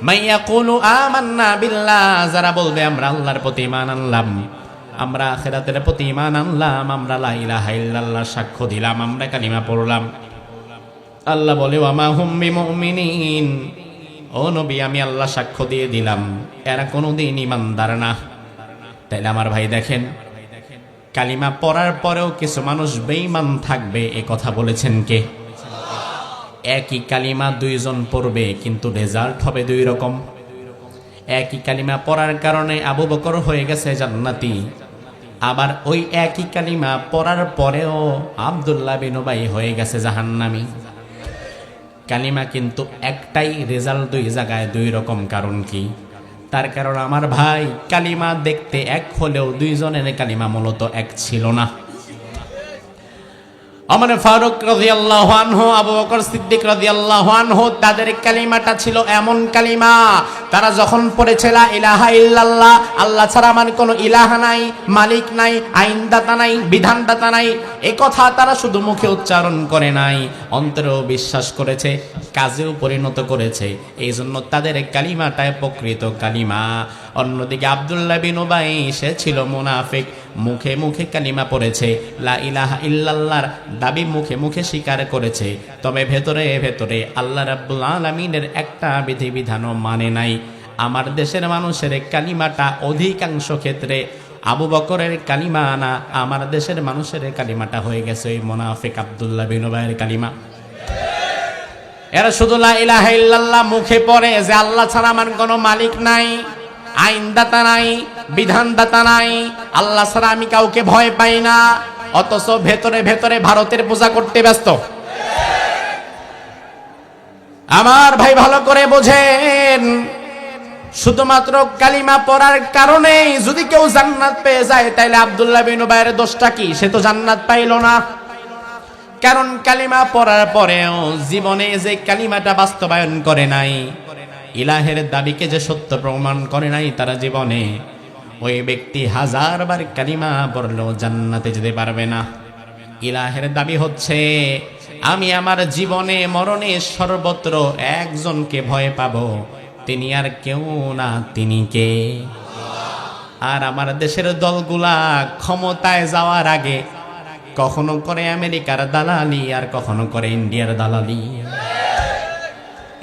মাইয়াকুলু আমান্না বিল্লাহ, যারা বলবে আমরা আল্লাহর প্রতি ঈমান আনলাম, আমরা আখিরাতের প্রতি ঈমান আনলাম, আমরা লা ইলাহা ইল্লাল্লাহ সাক্ষ্য দিলাম, আমরা কালিমা পড়লাম। আল্লাহ বলে ওয়া মা হুম বিমুমিনিন, ও নবী আমি আল্লাহ সাক্ষ্য দিয়ে দিলাম এরা কোনোদিন ঈমানদার না। তাইলে আমার ভাই দেখেন, কালিমা পড়ার পরেও কিছু মানুষ বেঈমান থাকবে, এ কথা বলেছেন কে? একই কালিমা দুইজন পড়বে কিন্তু রেজাল্ট হবে দুই রকম। একই কালিমা পড়ার কারণে আবু বকর হয়ে গেছে জান্নাতি, আবার ওই একই কালিমা পড়ার পরেও আব্দুল্লাহ বিন উবাই হয়ে গেছে জাহান্নামী। কালিমা কিন্তু একটাই, রেজাল্ট দুই জায়গায় দুই রকম। কারণ কি? তার কারণ আমার ভাই, কালিমা দেখতে এক হলেও দুইজনের কালিমা মূলত এক ছিল না। ওমর ফারুক রাদিয়াল্লাহু আনহু, আবু বকর সিদ্দিক রাদিয়াল্লাহু আনহু, তাদের কালিমাটা ছিল এমন কালিমা, তারা যখন পড়েছে লা ইলাহা ইল্লাল্লাহ, আল্লাহ ছাড়া আমার কোনো ইলাহা নাই, মালিক নাই, আইনদাতা নাই, বিধানদাতা নাই, এই কথা তারা শুধু মুখে উচ্চারণ করে নাই, অন্তরেও বিশ্বাস করেছে, কাজেও পরিণত করেছে। এই জন্য তাদের কালিমাটায় প্রকৃত কালিমা। অন্যদিকে আব্দুল্লাহ বিন উবাই, সে ছিল মুনাফিক, মুখে মুখে কালিমা পড়েছে, লা ইলাহা ইল্লাল্লাহর দাবি মুখে মুখে স্বীকার করেছে, তবে ভেতরে ভেতরে আল্লাহ রাব্বুল আলামিনের একটা বিধিবিধানও মানে নাই। আমার দেশের মানুষের কালিমাটা অধিকাংশ ক্ষেত্রে আবু বকরের কালিমা না, আমার দেশের মানুষের কালিমাটা হয়ে গেছে ওই মুনাফিক আব্দুল্লাহ বিন উবাইয়ের কালিমা। এরা শুধু লা ইলাহা ইল্লাল্লাহ মুখে পড়ে যে আল্লাহ ছাড়া আমার কোনো মালিক নাই, আইনদাতা নাই, বিধানদাতা নাই, আল্লাহ ছাড়া আমি কাউকে ভয় পাই না, অথচ ভেতরে ভেতরে ভারতের পূজা করতে ব্যস্ত। আমার ভাই ভালো করে বোঝেন, শুধুমাত্র কালিমা পড়ার কারণে যদি কেউ জান্নাত পেয়ে যায়, তাইলে আব্দুল্লাহ বিন উবাইয়ের দোষটা কি? সে তো জান্নাত পাইল না। কারণ কালিমা পড়ার পরেও জীবনে যে কালিমাটা বাস্তবায়ন করে নাই, ইলাহের দাবিকে যে সত্য প্রমাণ করে নাই তারা জীবনে, ওই ব্যক্তি হাজারবার কালিমা পড়লেও জান্নাতে যেতে পারবে না। ইলাহের দাবি হচ্ছে আমি আমার জীবনে মরণে সর্বত্র একজনকে ভয় পাবো, তিনি আর কেউ না, তিনি কে? আর আমার দেশের দলগুলা ক্ষমতায় যাওয়ার আগে কখনো করে আমেরিকার দালালি, আর কখনো করে ইন্ডিয়ার দালালি।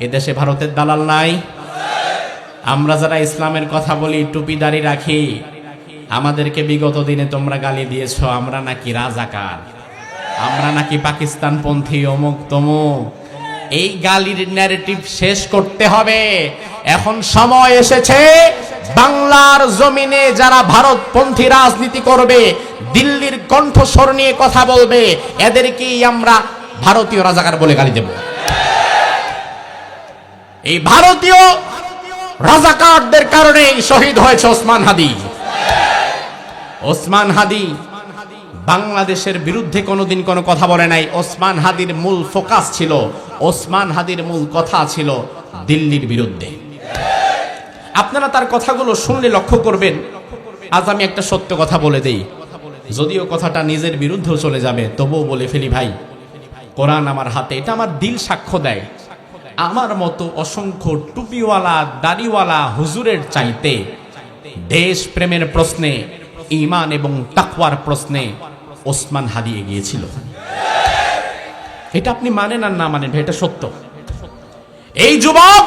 এদেশে ভারতের দালাল নাই? আমরা যারা ইসলামের কথা বলি, টুপি দাড়ি রাখি, আমাদেরকে বিগত দিনে তোমরা গালি দিয়েছ আমরা নাকি রাজাকার, আমরা নাকি পাকিস্তান পন্থী, অমুক তমুক। এই গালির ন্যারেটিভ শেষ করতে হবে। এখন সময় এসেছে বাংলার জমিনে যারা ভারতপন্থী রাজনীতি করবে, দিল্লির কণ্ঠস্বর নিয়ে কথা বলবে, এদেরকেই আমরা ভারতীয় রাজাকার বলে গালি দেব। এই ভারতীয় রাজাকারদের কারণে শহীদ হয়েছে ওসমান হাদি। ওসমান হাদি বাংলাদেশের বিরুদ্ধে কোনোদিন কোনো কথা বলে নাই। ওসমান হাদির মূল ফোকাস ছিল, ওসমান হাদির মূল কথা ছিল দিল্লির বিরুদ্ধে। আপনারা তার কথাগুলো শুনলে লক্ষ্য করবেন। আজ আমি একটা সত্য কথা বলে দেই, যদিও কথাটা নিজের বিরুদ্ধেও চলে যাবে, তবুও বলে ফেলি ভাই, কোরআন আমার হাতে, এটা আমার দিল সাক্ষ্য দেয়, আমার মতো অসংখ্য টুপিওয়ালা দাড়িওয়ালা হুজুরের চাইতে দেশ প্রেমের প্রশ্নে, ঈমান এবং তাকওয়ার প্রশ্নে ওসমান হাদি এগিয়েছিল। এটা আপনি মানেন আর না মানেন, এটা সত্য। এই যুবক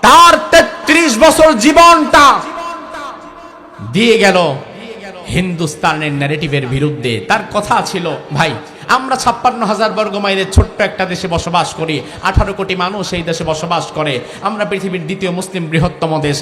তার 33 বছর জীবনটা দিয়ে গেল হিন্দুস্তানের ন্যারেটিভের বিরুদ্ধে। তার কথা ছিল, ভাই আমরা 56,000 বর্গ মাইলের ছোট্ট একটা দেশে বসবাস করি, 18 কোটি মানুষ এই দেশে বসবাস করে, আমরা পৃথিবীর দ্বিতীয় মুসলিম বৃহত্তম দেশ।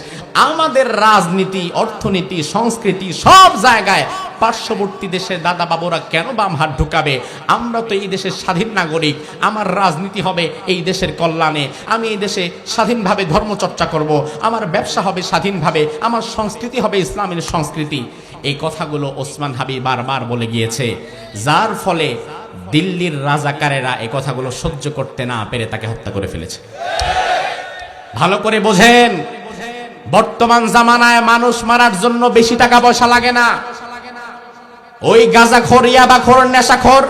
আমাদের রাজনীতি, অর্থনীতি, সংস্কৃতি সব জায়গায় পার্শ্ববর্তী দেশের দাদা বাবুরা কেন বাম হাত ঢুকাবে? আমরা তো এই দেশের স্বাধীন নাগরিক, আমার রাজনীতি হবে এই দেশের কল্যাণে, আমি এই দেশে স্বাধীনভাবে ধর্মচর্চা করব, আমার ব্যবসা হবে স্বাধীনভাবে, আমার সংস্কৃতি হবে ইসলামের সংস্কৃতি। এই কথাগুলো ওসমান হাদি বারবার বলে গিয়েছে, যার ফলে দিল্লির রাজাকারেরা এই কথাগুলো সহ্য করতে না পেরে তাকে হত্যা করে ফেলেছে। ভালো করে বোঝেন, বর্তমান জামানায় মানুষ মারার জন্য বেশি টাকা পয়সা লাগে না। ওই গাঁজাখোর, ইয়াবাখোর, নেশাখোর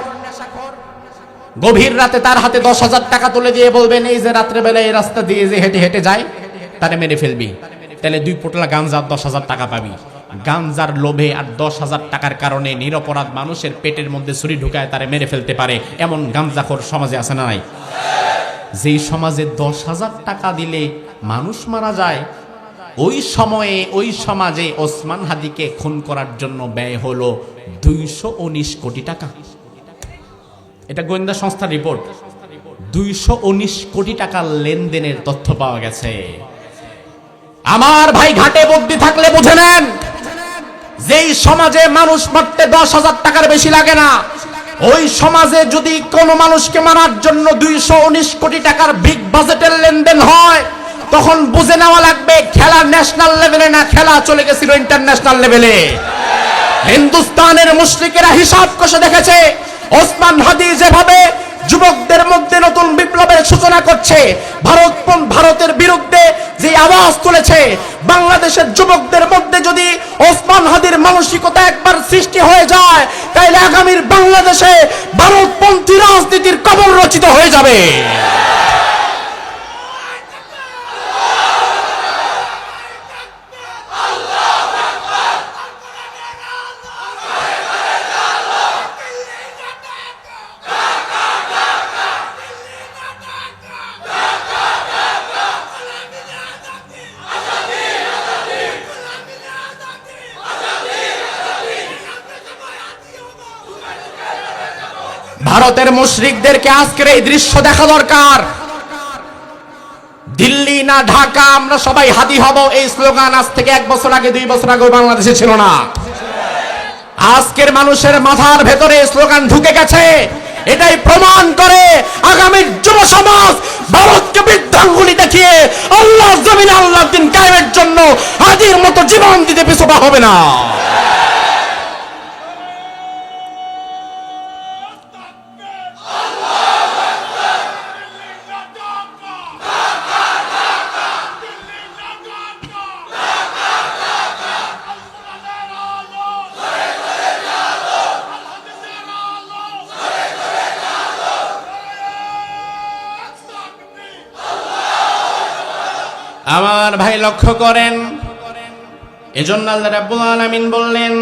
গভীর রাতে তার হাতে 10,000 টাকা তুলে দিয়ে বলবেন, এই যে রাত্রেবেলা এই রাস্তা দিয়ে যে হেঁটে হেঁটে যায় তারে মেরে ফেলবি, তাহলে 2 পোটলা গাঁজা 10,000 টাকা পাবি। গাঞ্জার লোভে আর 10,000 টাকার কারণে নিরপরাধ মানুষের পেটের মধ্যে ছুরি ঢুকায় তারে মেরে ফেলতে পারে, এমন গাঞ্জাখোর সমাজে আছে না নাই? যেই সমাজে 10,000 টাকা দিলে মানুষ মারা যায়, ওই সময়ে ওই সমাজে ওসমান হাদিকে খুন করার জন্য ব্যয় হলো 219 কোটি টাকা। এটা গোয়েন্দা সংস্থার রিপোর্ট। 219 কোটি টাকার লেনদেনের তথ্য পাওয়া গেছে। আমার ভাই ঘাটে বুদ্ধি থাকলে বুঝে নেন, যেই সমাজে মানুষ মারতে 10,000 টাকার বেশি লাগে না, ওই সমাজে যদি কোনো মানুষকে মারার জন্য 219 কোটি টাকার বিগ বাজেটের লেনদেন হয়, তখন বুঝে নেওয়া লাগবে খেলা ন্যাশনাল লেভেলে না, খেলা চলে গেছিল ইন্টারন্যাশনাল লেভেলে। হিন্দুস্তানের মুশরিকেরা হিসাব কষে দেখেছে, ওসমান হাদি যেভাবে যুবকদের মধ্যে নতুন বিপ্লবের সূচনা করছে, ভারতের বিরুদ্ধে যে আওয়াজ তুলেছে, বাংলাদেশের যুবকদের মধ্যে যদি ওসমান হাদির মানসিকতা একবার সৃষ্টি হয়ে যায়, তাহলে আগামীর বাংলাদেশে ভারতপন্থী রাজনীতির কবর রচিত হয়ে যাবে। ভারতের মুশরিকদেরকে আজকের এই দৃশ্য দেখা দরকার। দিল্লি না ঢাকা, আমরা সবাই হাদি হব, এই স্লোগান আজ থেকে 1 বছর আগে 2 বছর আগে বাংলাদেশে ছিল না। আজকের মানুষের মাথার ভেতরে স্লোগান ঢুকে গেছে। এটাই প্রমাণ করে আগামী যুব সমাজ ভারতকে বৃদ্ধাঙ্গুলি দেখিয়ে আল্লাহর জমিনে আল্লাহর দ্বীন কায়েমের জন্য হাদির মতো জীবন দিতে পিছপা হবে না। আমার ভাই লক্ষ্য করেন, এজন্য আল্লাহ রাব্বুল আলামিন বললেন,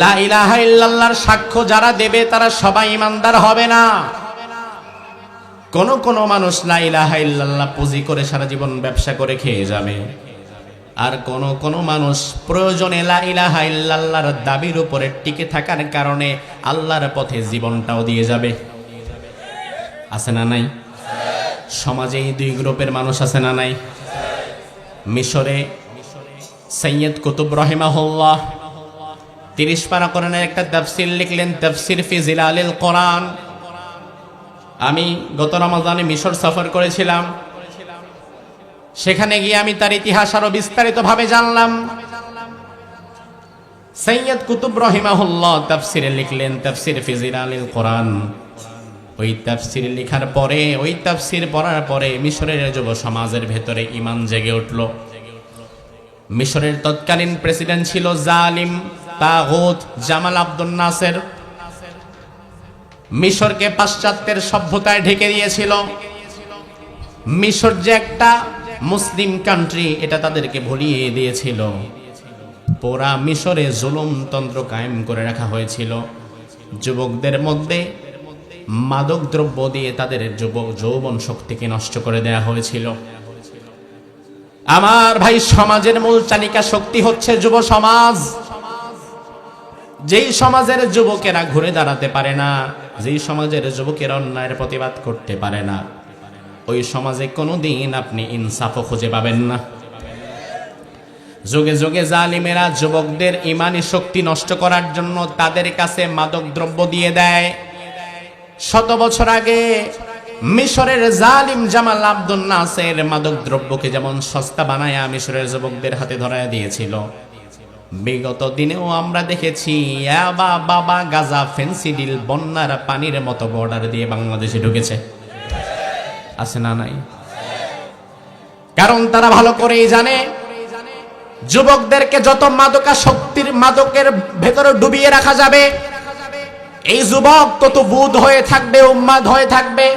লা ইলাহা ইল্লাল্লাহর সাক্ষ্য যারা দেবে তারা সবাই ঈমানদার হবে না। কোন মানুষ লা ইলাহা ইল্লাল্লাহ পুঁজি করে সারা জীবন ব্যবসা করে খেয়ে যাবে, আর কোন মানুষ প্রয়োজনে লা ইলাহা ইল্লাল্লাহর দাবির উপরে টিকে থাকার কারণে আল্লাহর পথে জীবনটাও দিয়ে যাবে। আছে না নাই? সমাজে এই 2 গ্রুপের মানুষ আছে না নাই? মিশরে সৈয়দ কুতুব রাহিমাহুল্লাহ 30 পারা কোরআনের একটা তাফসীর লিখলেন, তাফসীর ফি জিলালিল কোরআন। আমি গত রমজানে মিশর সফর করেছিলাম, সেখানে গিয়ে আমি তার ইতিহাস আরো বিস্তারিতভাবে জানলাম। সৈয়দ কুতুব রাহিমাহুল্লাহ তাফসীরে লিখলেন, তাফসীর ফি জিলালিল কোরআন। ওই তাফসীর লেখার পরে, ওই তাফসীর পড়ার পরে মিশরের যুব সমাজের ভেতরে ঈমান জেগে উঠল। মিশরের তৎকালীন প্রেসিডেন্ট ছিল জালিম তাগুত জামাল আব্দুল নাসের। মিশরকে পাশ্চাত্যের সভ্যতায় ঢেকে দিয়েছিল। মিশর যে একটা মুসলিম কান্ট্রি, এটা তাদেরকে ভুলিয়ে দিয়েছিল। পুরা মিশরে জুলুমতন্ত্র কায়েম করে রাখা হয়েছিল। যুবকদের মধ্যে মাদক দ্রব্য দিয়ে তাদের যৌবন শক্তিকে নষ্ট করে দেয়া হয়েছিল। আমার ভাই, সমাজের মূল চালিকা শক্তি হচ্ছে যুব সমাজ। যেই সমাজের যুবকেরা ঘুরে দাঁড়াতে পারে না, যেই সমাজের যুবকেরা অন্যায়ের প্রতিবাদ করতে পারে না, ওই সমাজে কোনোদিন আপনি ইনসাফও খুঁজে পাবেন না। যুগে যুগে জালিমেরা যুবকদের ঈমানি শক্তি নষ্ট করার জন্য তাদের কাছে মাদক দ্রব্য দিয়ে দেয়। 100 বছর আগে মিশরের জালিম জামাল আব্দুল নাসের মাদক দ্রব্যকে যেমন সস্তা বানায়া মিশরের যুবকদের হাতে ধরায়া দিয়েছিল, বিগত দিনেও আমরা দেখেছি ইয়াবা, বাবা, গাজা, ফেন্সিডিল বন্যার পানির মতো বর্ডার দিয়ে বাংলাদেশে ঢুকেছে। আছে না নাই? কারণ তারা ভালো করেই জানে, যুবকদেরকে যত মাদকের ভেতরে ডুবিয়ে রাখা যাবে, এই যুবক তত বুধ হয়ে থাকবে, উম্মাদ হয়ে থাকবে।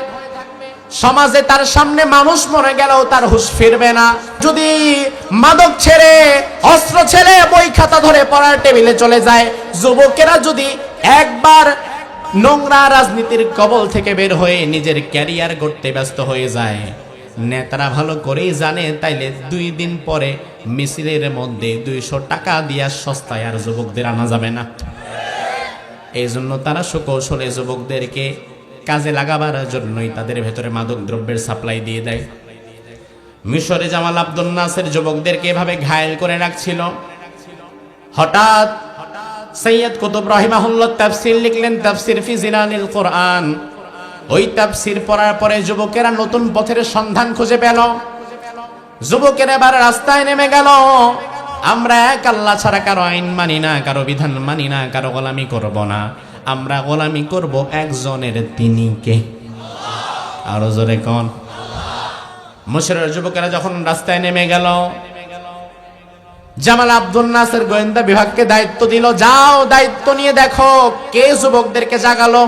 সমাজে তার সামনে মানুষ মরে গেলেও তার হুঁশ ফিরবে না। যদি মাদক ছেড়ে, অস্ত্র ছেড়ে বই খাতা ধরে পড়ার টেবিলে চলে যায়, যুবকেরা যদি একবার নোংরা রাজনীতির কবল থেকে বের হয়ে নিজের ক্যারিয়ার গড়তে ব্যস্ত হয়ে যায়, নেতারা ভালো করেই জানে তাইলে 2 দিন পরে মিছিলের মধ্যে 200 টাকা দিয়া সস্তায় আর যুবকদের আনা যাবে না। এই জন্য তারা সুকৌশলে যুবকদেরকে কাজে লাগাবার জন্যই তাদের ভেতরে মাদক দ্রব্যের সাপ্লাই দিয়ে দেয়। মিশরে জামাল আব্দুল নাসের যুবকদেরকে এভাবে ঘায়েল করে রাখছিল। হঠাৎ সৈয়দ কুতুব রাহিমাহুল্লাহ তাফসীর লিখলেন, তাফসীর ফি জিলালিল কোরআন। ওই তাফসীর পড়ার পরে যুবকেরা নতুন পথের সন্ধান খুঁজে পেল। যুবকেরা এবার রাস্তায় নেমে গেল। আমরা এক আল্লাহ ছাড়া কারো আইন মানি না, কারো বিধান মানি না, কারো গোলামি করব না। আমরা গোলামি করব একজনের, তিনি কে? আরো জোরে কোন? মিশরের যুবকেরা যখন রাস্তায় নেমে গেল, জামাল আব্দুল নাসের গোয়েন্দা বিভাগকে দায়িত্ব দিল, যাও দায়িত্ব নিয়ে দেখো কে যুবকদেরকে জাগালো।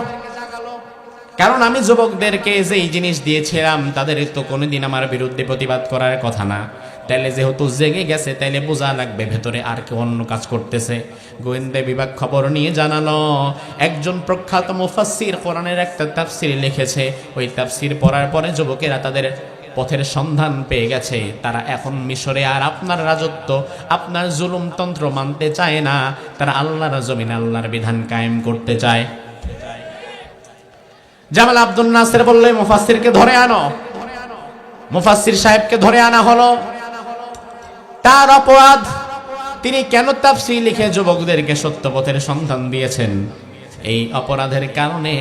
কারণ আমি যুবকদেরকে যেই জিনিস দিয়েছিলাম তাদের তো কোনোদিন আমার বিরুদ্ধে প্রতিবাদ করার কথা না। তাইলে যেহেতু জেগে গেছে, তাইলে বোঝা লাগবে ভেতরে আর কেউ অন্য কাজ করতেছে। গোয়েন্দা বিভাগ খবর নিয়ে জানালো, একজন প্রখ্যাত মুফাসসির কোরআনের একটা তাফসীর লিখেছে। ওই তাফসীর পড়ার পরে যুবকেরা তাদের পথের সন্ধান পেয়ে গেছে। তারা এখন মিশরে আর আপনার রাজত্ব, আপনার জুলুমতন্ত্র মানতে চায় না। তারা আল্লাহর জমিনে আল্লাহর বিধান কায়েম করতে চায়। জামাল আব্দুল নাসের বললে, মুফাসসিরকে ধরে আনো। মুফাসসির সাহেবকে ধরে আনা হলো। তার অপরাধ, তিনি কেন তাফসীর লিখে যুবকদেরকে সত্য পথের সন্ধান দিয়েছেন, এই অপরাধের কারণে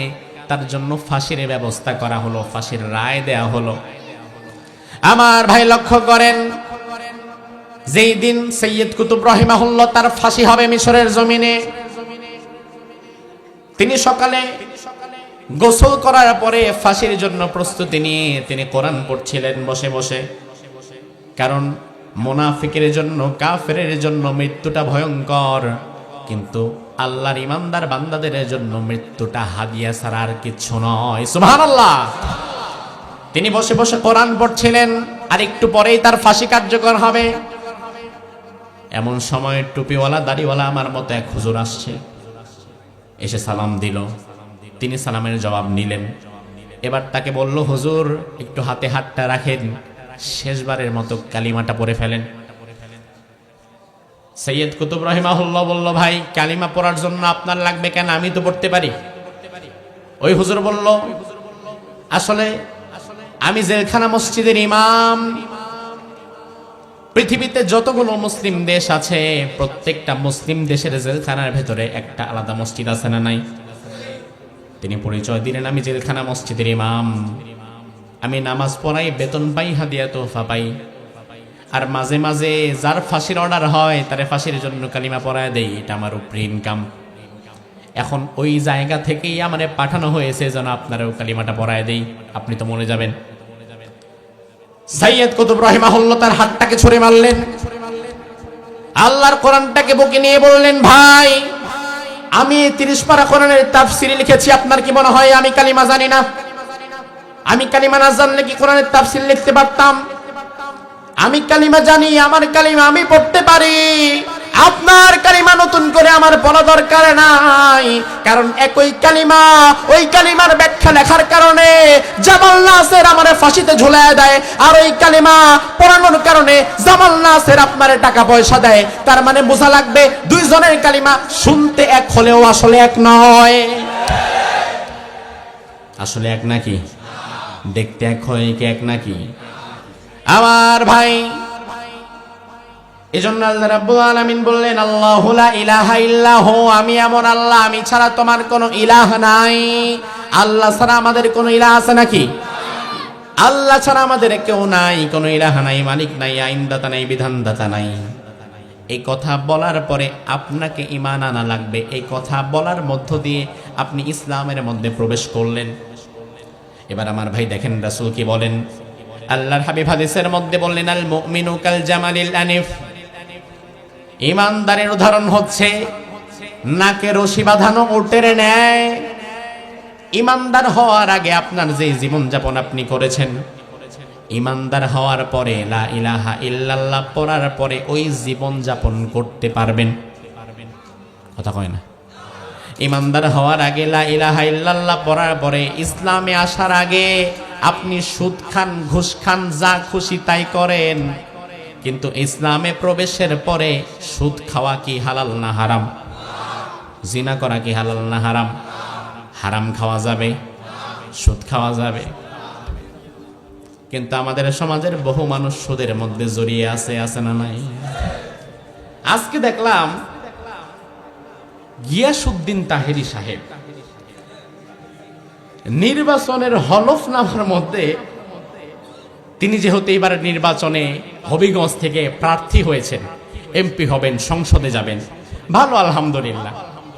তার জন্য ফাঁসির ব্যবস্থা করা হলো, ফাঁসির রায় দেয়া হলো। আমার ভাই লক্ষ্য করেন, যেই দিন সৈয়দ কুতুব রাহিমাহুল্লাহ তার ফাঁসি হবে মিশরের জমিনে, তিনি সকালে গোসল করার পরে ফাঁসির জন্য প্রস্তুতি নিয়ে তিনি কোরআন পড়ছিলেন বসে বসে। কারণ মুনাফিকের জন্য, কাফেরের জন্য মৃত্যুটা ভয়ঙ্কর, কিন্তু আল্লাহর ইমানদার বান্দাদের জন্য মৃত্যুটা হাদিয়া ছাড়া আর কিচ্ছু নয়। সুবহানাল্লাহ। তিনি বসে বসে কোরআন পড়ছিলেন, আর একটু পরেই তার ফাঁসি কার্যকর হবে। এমন সময় টুপিওয়ালা দাড়িওয়ালা আমার মতো এক হুজুর আসছে, এসে সালাম দিল। তিনি সালামের জবাব নিলেন। এবার তাকে বলল, হুজুর একটু হাতে হাতটা রাখেন, শেষবারের মতো কালিমাটা পড়ে ফেলেন। সৈয়দ কুতুব রাহিমাহুল্লাহ বলল, ভাই কালিমা পড়ার জন্য আপনার লাগবে কেন, আমি তো পড়তে পারি। ওই হুজুর বলল, আসলে আমি জেলখানা মসজিদের ইমাম। পৃথিবীতে যতগুলো মুসলিম দেশ আছে, প্রত্যেকটা মুসলিম দেশের জেলখানার ভেতরে একটা আলাদা মসজিদ আছে না নাই? তিনি পরিচয় দিলেন, আমি জেলখানা মসজিদের ইমাম। আমি নামাজ পড়াই, বেতন পাই, হাদিয়া তোহফা পাই। আর মাঝে মাঝে যার ফাঁসির অর্ডার হয় তারে ফাঁসির জন্য কালিমা পড়ায় দেই, এটা আমার উপরে ইনকাম। এখন ওই জায়গা থেকেই আমারে পাঠানো হয়েছে যেন আপনারাও কালিমাটা পড়ায় দেই, আপনি তো মরে যাবেন। সৈয়দ কুতুব রাহিমাহুল্লাহ তার হাতটাকে ছুঁড়ে মারলেন, আল্লাহর কোরআনটাকে বুকে নিয়ে বললেন, ভাই আমি 30 পারা কোরআনের তাফসীর লিখেছি, আপনার কি মনে হয় আমি কালিমা জানি না? আমি কালিমা না জানলে কি কোরআনের তাফসীর লিখতে পারতাম? আমি কালিমা জানি, আমার কালিমা আমি পড়তে পারি। আপনার কালিমা নতুন করে আমার পড়া দরকার নাই, কারণ একই কালিমা, ওই কালিমার ব্যাখ্যা লেখার কারণে জামাল নাসের আমারে ফাঁসিতে ঝুলায় দেয়, আর ওই কালিমা পড়ানোর কারণে জামাল নাসের আপনারে টাকা পয়সা দেয়। তার মানে বোঝা লাগবে দুইজনের কালিমা শুনতে এক হলেও আসলে এক নয়। আসলে এক নাকি? দেখতে এক হয় কি এক নাকি? আমার ভাই, এজন্য আল্লাহ রাব্বুল আলামিন বললেন, আল্লাহু লা ইলাহা ইল্লাহু, আমি এমন আল্লাহ, আমি ছাড়া তোমার কোনো ইলাহ নাই। আল্লাহ ছাড়া আমাদের কোনো ইলাহ আছে নাকি? আল্লাহ ছাড়া আমাদের কেউ নাই, কোনো ইলাহ নাই, মালিক নাই, আইনদাতা নাই, বিধানদাতা নাই। এই কথা বলার পরে আপনাকে ঈমান আনা লাগবে। এই কথা বলার মধ্য দিয়ে আপনি ইসলামের মধ্যে প্রবেশ করলেন। এবার আমার ভাই দেখেন রাসূল কি বলেন। আল্লাহর হাবিব হাদিসের মধ্যে বললেন, আল মুমিনু কাল জামালিল আনিফ, ঈমানদারের উদাহরণ হচ্ছে নাকে রশি বাঁধানো উটের ন্যায়। ঈমানদার হওয়ার আগে আপনার যে জীবনযাপন আপনি করেছেন, ঈমানদার হওয়ার পরে লা ইলাহা ইল্লাল্লাহ পড়ার পরে ওই জীবনযাপন করতে পারবেন। কথা কয় না? ঈমানদার হওয়ার আগে লা ইলাহা ইল্লাল্লাহ পড়ার পরে, ইসলামে আসার আগে আপনি সুদ খান, ঘুষ খান, যা খুশি তাই করেন, কিন্তু ইসলামে প্রবেশের পরে সুদ খাওয়া কি হালাল না হারাম? জিনা করা কি হালাল না হারাম? হারাম খাওয়া যাবে? সুদ খাওয়া যাবে। কিন্তু আমাদের সমাজের বহু মানুষ সুদের মধ্যে জড়িয়ে আছে না নাই? আজকে দেখলাম গিয়াসউদ্দিন তাহেরি সাহেব নির্বাচনের হলফনামার মধ্যে তিনি যেহেতু এবার নির্বাচনে হবিগঞ্জ থেকে প্রার্থী হয়েছেন, এমপি হবেন, সংসদে যাবেন, ভালো আলহামদুলিল্লাহ,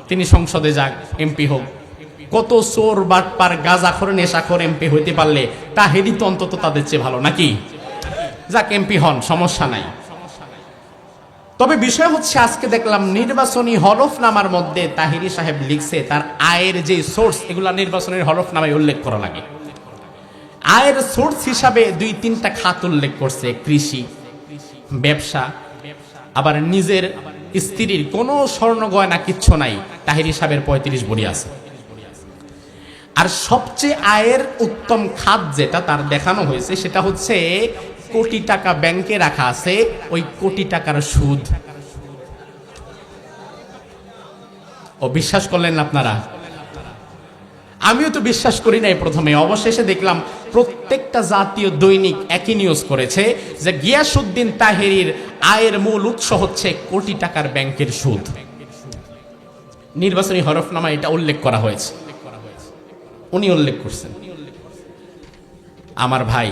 তিনি সংসদে যাক, এমপি হোক। কত চোর বাটপার গাঁজাখোর নেশাখোর এমপি হইতে পারলে তাহেরি তো অন্তত তাদের চেয়ে ভালো নাকি? যাক, এমপি হন, সমস্যা নাই। তবে বিষয় হচ্ছে আজকে দেখলাম নির্বাচনী হলফনামার মধ্যে তাহেরি সাহেব লিখছে তার আয়ের যে সোর্স, এগুলা নির্বাচনের হলফনামায় উল্লেখ করা লাগে। আয়ের সোর্স হিসাবে 2-3টা খাত উল্লেখ করছে, কৃষি, ব্যবসা, আবার নিজের স্ত্রীর কোনো স্বর্ণ গয়না কিচ্ছু নাই, তাহেরি সাহেবের 35 ভরি আছে। আর সবচেয়ে আয়ের উত্তম খাত যেটা তার দেখানো হয়েছে সেটা হচ্ছে কোটি টাকা ব্যাংকে রাখা আছে, ওই কোটি টাকার সুদ। ও বিশ্বাস করলেন আপনারা? আমিও তো বিশ্বাস করি নাই প্রথমে, অবশেষে দেখলাম প্রত্যেকটা জাতীয় দৈনিক একই নিউজ করেছে যে গিয়াসউদ্দিন তাহেরির আয়ের মূল উৎস হচ্ছে কোটি টাকার ব্যাংকের সুদ। নির্বাচনী হলফনামা এটা উল্লেখ করা হয়েছে, উনি উল্লেখ করছেন। আমার ভাই,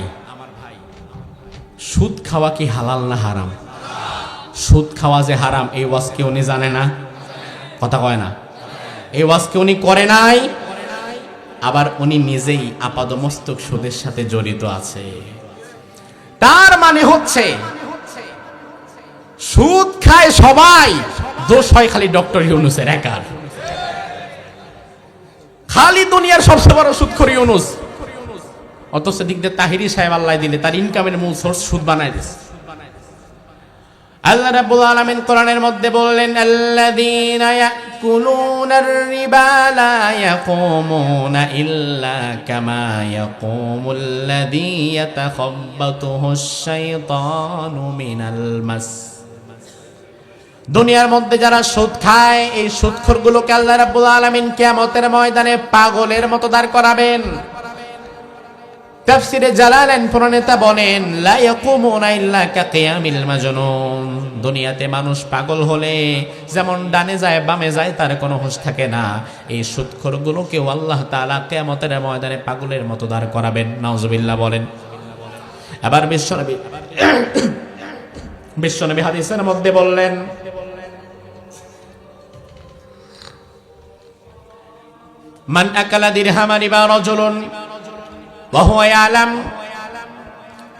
সুদ খাওয়া কি হালাল না হারাম? সুদ খাওয়া যে হারাম এই ওয়াজ কি উনি জানে না? কথা কয় না? এই ওয়াজ কি উনি করে নাই? আবার উনি নিজেই আপাদমস্তক সুদের সাথে জড়িত আছে। তার মানে হচ্ছে সুদ খায় সবাই, দোষ হয় খালি ডক্টর ইউনূসের একার। খালি দুনিয়ার সবচেয়ে বড় সুদখোর ইউনূস, অথচ দিক দিয়ে তাহেরি সাহেব আল্লাহ দিলে তার ইনকামের মূল সোর্স সুদ বানায় দিয়েছে। আল্লাহ রাব্বুল আলামিন কোরআনের মধ্যে বললেন, আল্লাযীনা ইয়াকুলুনার রিবা লা ইয়াকুমুনা ইল্লা কামা ইয়াকুমুল্লাযী ইয়াতাখাব্বাতুহুশ শাইতানু মিনাল মাস। দুনিয়ার মধ্যে যারা সুদ খায়, এই সুদখোরগুলোকে আল্লাহ রাব্বুল আলামিন কিয়ামতের ময়দানে পাগলের মতো দাঁড় করাবেন। তাফসিরে জালালাইন প্রণেতা বলেন, লা ইয়াকুমুনা ইল্লা কাকিয়ামিল মাজনুন। দুনিয়াতে মানুষ পাগল হলে যেমন ডানে যায় বামে যায়, তার কোনো হুঁশ থাকে না। এই সুদখোরগুলোকেও আল্লাহ তাআলা কিয়ামতের ময়দানে পাগলের মতো দাঁড় করাবেন। নাউজুবিল্লাহ বলেন। আবার বিশ্বনবী হাদিসের মধ্যে বললেন, মান আকালা দিরহামান রিবা রাজুলুন ওয়া হুয়া ইয়ালাম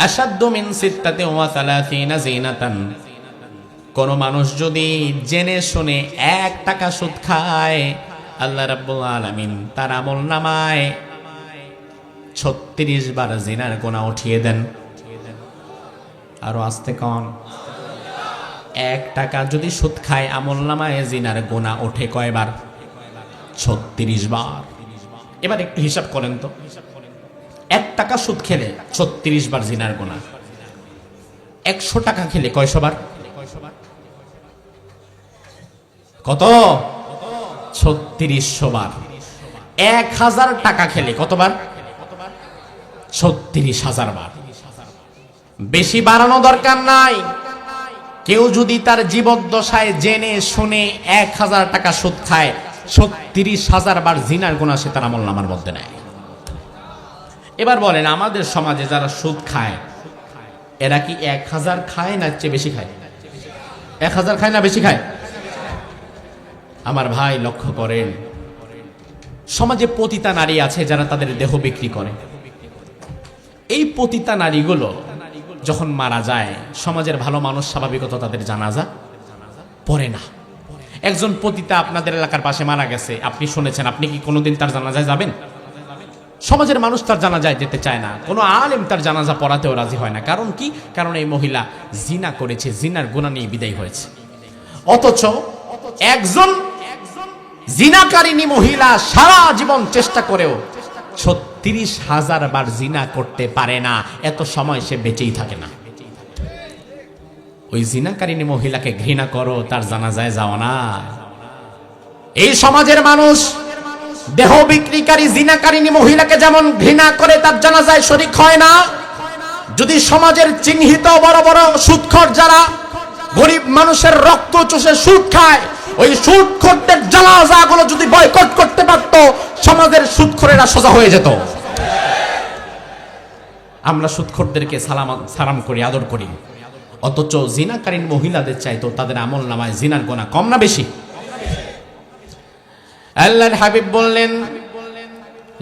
আশাদ্দু মিন 36 জিনাতান। কোন মানুষ যদি জেনে শুনে 1 টাকা সুদ খায়, আল্লাহ রাব্বুল আলামিন তার আমলনামায় 36 বার জিনার গুনাহ উঠিয়ে দেন। আরো আস্তে কোন, 1 টাকা যদি সুদ খায় আমলনামায় জিনার গুনাহ ওঠে কয়বার? 36 বার। এবার একটু হিসাব করেন তো, 1 টাকা সুদ খেলে 36 বার জিনার গুনাহ, 100 টাকা খেলে কয়শো বার? কত? 3600 বার। 1000 টাকা খেলে কতবার? 36,000 বার। বেশি বাড়ানো দরকার নাই। কেউ যদি তার জীবদ্দশায় জেনে শুনে 1000 টাকা সুদ খায়, 36,000 বার জিনার গুনাহ সে তার আমলনামার মধ্যে নেয়। এবার বলেন, আমাদের সমাজে যারা সুদ খায় এরা কি 1000 খায় না চেয়ে বেশি খায়? 1000 খায় না বেশি খায়? আমার ভাই লক্ষ্য করেন, সমাজে পতিতা নারী আছে যারা তাদের দেহ বিক্রি করে। এই পতিতা নারীগুলো যখন মারা যায়, সমাজের ভালো মানুষ স্বাভাবিকত তাদের জানাজা পড়ে না। একজন পতিতা আপনাদের এলাকার পাশে মারা গেছে, আপনি শুনেছেন, আপনি কি কোনোদিন তার জানাজায় যাবেন? সমাজের মানুষ তার জানাজায় যেতে চায় না, কোনো আলেম তার জানাজা পড়াতেও রাজি হয় না। কারণ কি? কারণ এই মহিলা জিনা করেছে, জিনার গুনাহ নিয়ে বিদায় হয়েছে। অথচ একজন জিনাকারিনী মহিলা সারা জীবন চেষ্টা করেও 36,000 বার জিনা করতে পারে না, এত সময় সে বেঁচেই থাকে না। ওই জিনাকারিনী মহিলাকে ঘৃণা করো, তার জানাজায় যাও না। এই সমাজের মানুষ দেহ বিক্রিকারী জিনাকারিনী মহিলাকে যেমন ঘৃণা করে তার জানাজায় শরীক হয় না, যদি সমাজের চিহ্নিত বড় বড় সুদখোর যারা গরিব মানুষের রক্ত চুষে সুদ খায়, ওই সুদখোরদের জানাজাগুলো যদি বয়কট করতে পারতো, সমাজের সুদখোরেরা সোজা হয়ে যেত। আমরা সুদখোরদেরকে সালাম করি, আদর করি, অথচ জিনাকারীন মহিলাদের চাইতো তাদের আমল নামায় জিনার গোনা কম না বেশি? আল্লাহর হাবিব বললেন,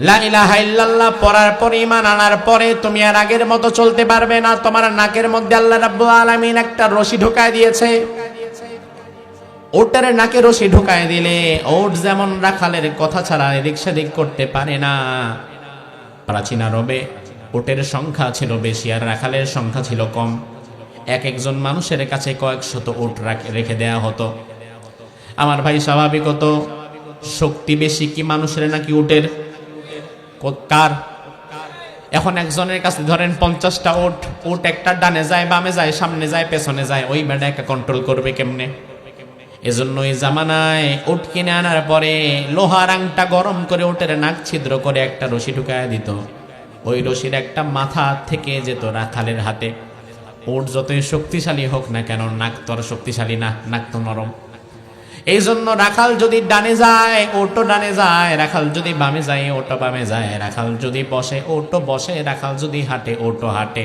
লা ইলাহা ইল্লাল্লাহ পড়ার পরে, ঈমান আনার পরে তুমি আর আগের মতো চলতে পারবে না। তোমার নাকের মধ্যে আল্লাহ রাব্বুল আলামিন একটা রশি ঢোকায় দিয়েছে। ওটার নাকে রশি ঢোকায় দিলে ওট যেমন রাখালের কথা ছাড়া এদিক সেদিক করতে পারে না। প্রাচীন আরবে ওটের সংখ্যা ছিল বেশি আর রাখালের সংখ্যা ছিল কম। এক একজন মানুষের কাছে কয়েক শত ওট রেখে দেয়া হতো। আমার ভাই, স্বাভাবিকত শক্তি বেশি কি মানুষের নাকি উটের? কার? এখন একজনের কাছে ধরেন 50টা ওট, ওট একটা ডানে যায়, বামে যায়, সামনে যায়, পেছনে যায়, ওই বেটা একা কন্ট্রোল করবে কেমনে? এজন্য এই জামানায় ওট কিনে আনার পরে লোহার আংটা গরম করে ওটের নাক ছিদ্র করে একটা রশি ঢুকায় দিত। ওই রশির একটা মাথা থেকে যেত রাখালের হাতে। ওট যতই শক্তিশালী হোক না কেন, নাক তো আর শক্তিশালী না, নাক তো নরম। এই জন্য রাখাল যদি ডানে যায় ওটো ডানে যায়, রাখাল যদি বামে যায় ওটো বামে যায়, রাখাল যদি বসে ওটো বসে, রাখাল যদি হাঁটে ওটো হাঁটে।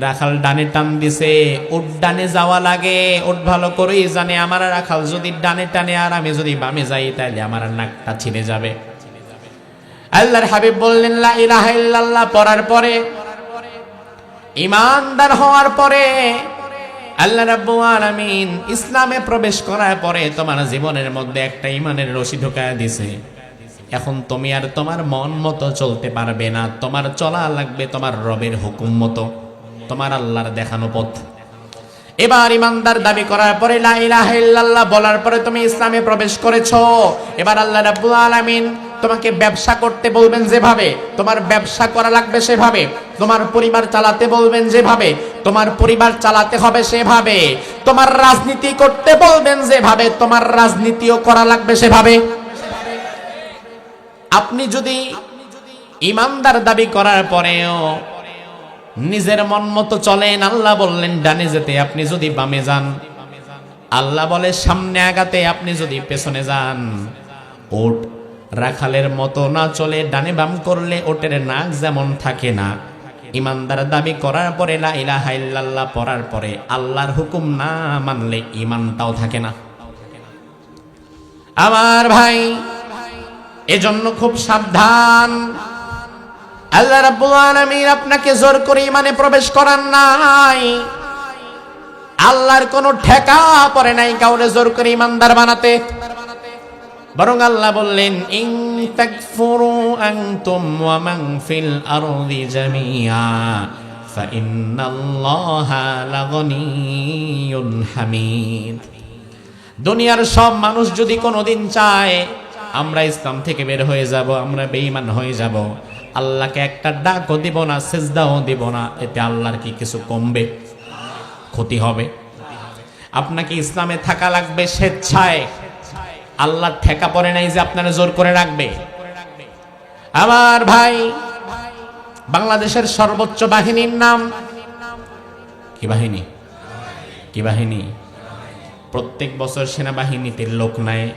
রাখাল ডানে টান দিছে, ওট ডানে যাওয়া লাগে। ওট ভালো করেই জানে আমার রাখাল যদি ডানে টানে আর আমি যদি বামে যাই তাহলে আমার নাকটা ছিঁড়ে যাবে। আল্লাহর হাবিব বললেন, লা ইলাহা ইল্লাল্লাহ পড়ার পরে, ঈমানদার হওয়ার পরে, আল্লাহ রাব্বুল আলামিন ইসলামে প্রবেশ করার পরে তোমার জীবনের মধ্যে একটা ঈমানের রশি ঢোকায় দিছে। এখন তুমি আর তোমার মন মতো চলতে পারবে না, তোমার চলা লাগবে তোমার রবের হুকুম মতো, তোমার আল্লাহর দেখানো পথ। এবার ঈমানদার দাবি করার পরে, লা ইলাহা ইল্লাল্লাহ বলার পরে তুমি ইসলামে প্রবেশ করেছো। এবার আল্লাহ রাব্বুল আলামিন তোমাকে ব্যবসা করতে বলবেন যেভাবে, তোমার ব্যবসা করা লাগবে সেভাবে। তোমার পরিবার চালাতে বলবেন যেভাবে, তোমার পরিবার চালাতে হবে সেভাবে। তোমার রাজনীতি করতে বলবেন যেভাবে, তোমার রাজনীতিও করা লাগবে সেভাবে। আপনি যদি ঈমানদার দাবি করার পরেও নিজের মন মতো চলেন, আল্লাহ বললেন ডানে যেতে, আপনি যদি বামে যান, আল্লাহ বলে সামনে আগাতে, আপনি যদি পেছনে যান। ওট রাখালের মতো না চলে ডানে বাম করলে ওটের নাক যেমন থাকে না, ঈমানদার দাবি করার পরে, লা ইলাহা ইল্লাল্লাহ পড়ার পরে আল্লাহর হুকুম না মানলে ঈমানটাও থাকে না। আমার ভাই, এজন্য খুব সাবধান। আল্লাহ রাব্বুল আলামিন আপনাকে জোর করে ঈমানে প্রবেশ করান নাই। আল্লাহর কোনো ঠেকা পড়ে নাই কাউরে জোর করে ঈমানদার বানাতে। বরং আল্লাহ বললেন, ইন তাকফুরু আনতুম ওয়া মান ফিল আরদি জামিআ ফাইন্নাল্লাহা লাগনিয়্যুন হামিদ। দুনিয়ার সব মানুষ যদি কোনোদিন চায় আমরা ইসলাম থেকে বের হয়ে যাব, আমরা বেঈমান হয়ে যাব, আল্লাহকে একটা ডাকও দিব না, সিজদাও দিব না, এতে আল্লাহর কি কিছু কমবে? ক্ষতি হবে। আপনাকে ইসলামে থাকা লাগবে স্বেচ্ছায়। আল্লাহর ঠেকা পড়ে নাই যে আপনারা জোর করে রাখবে। আমার ভাই, বাংলাদেশের সর্বোচ্চ বাহিনীর নাম কি বাহিনী? কি বাহিনী? প্রত্যেক বছর সেনাবাহিনীতে লোক নেয়।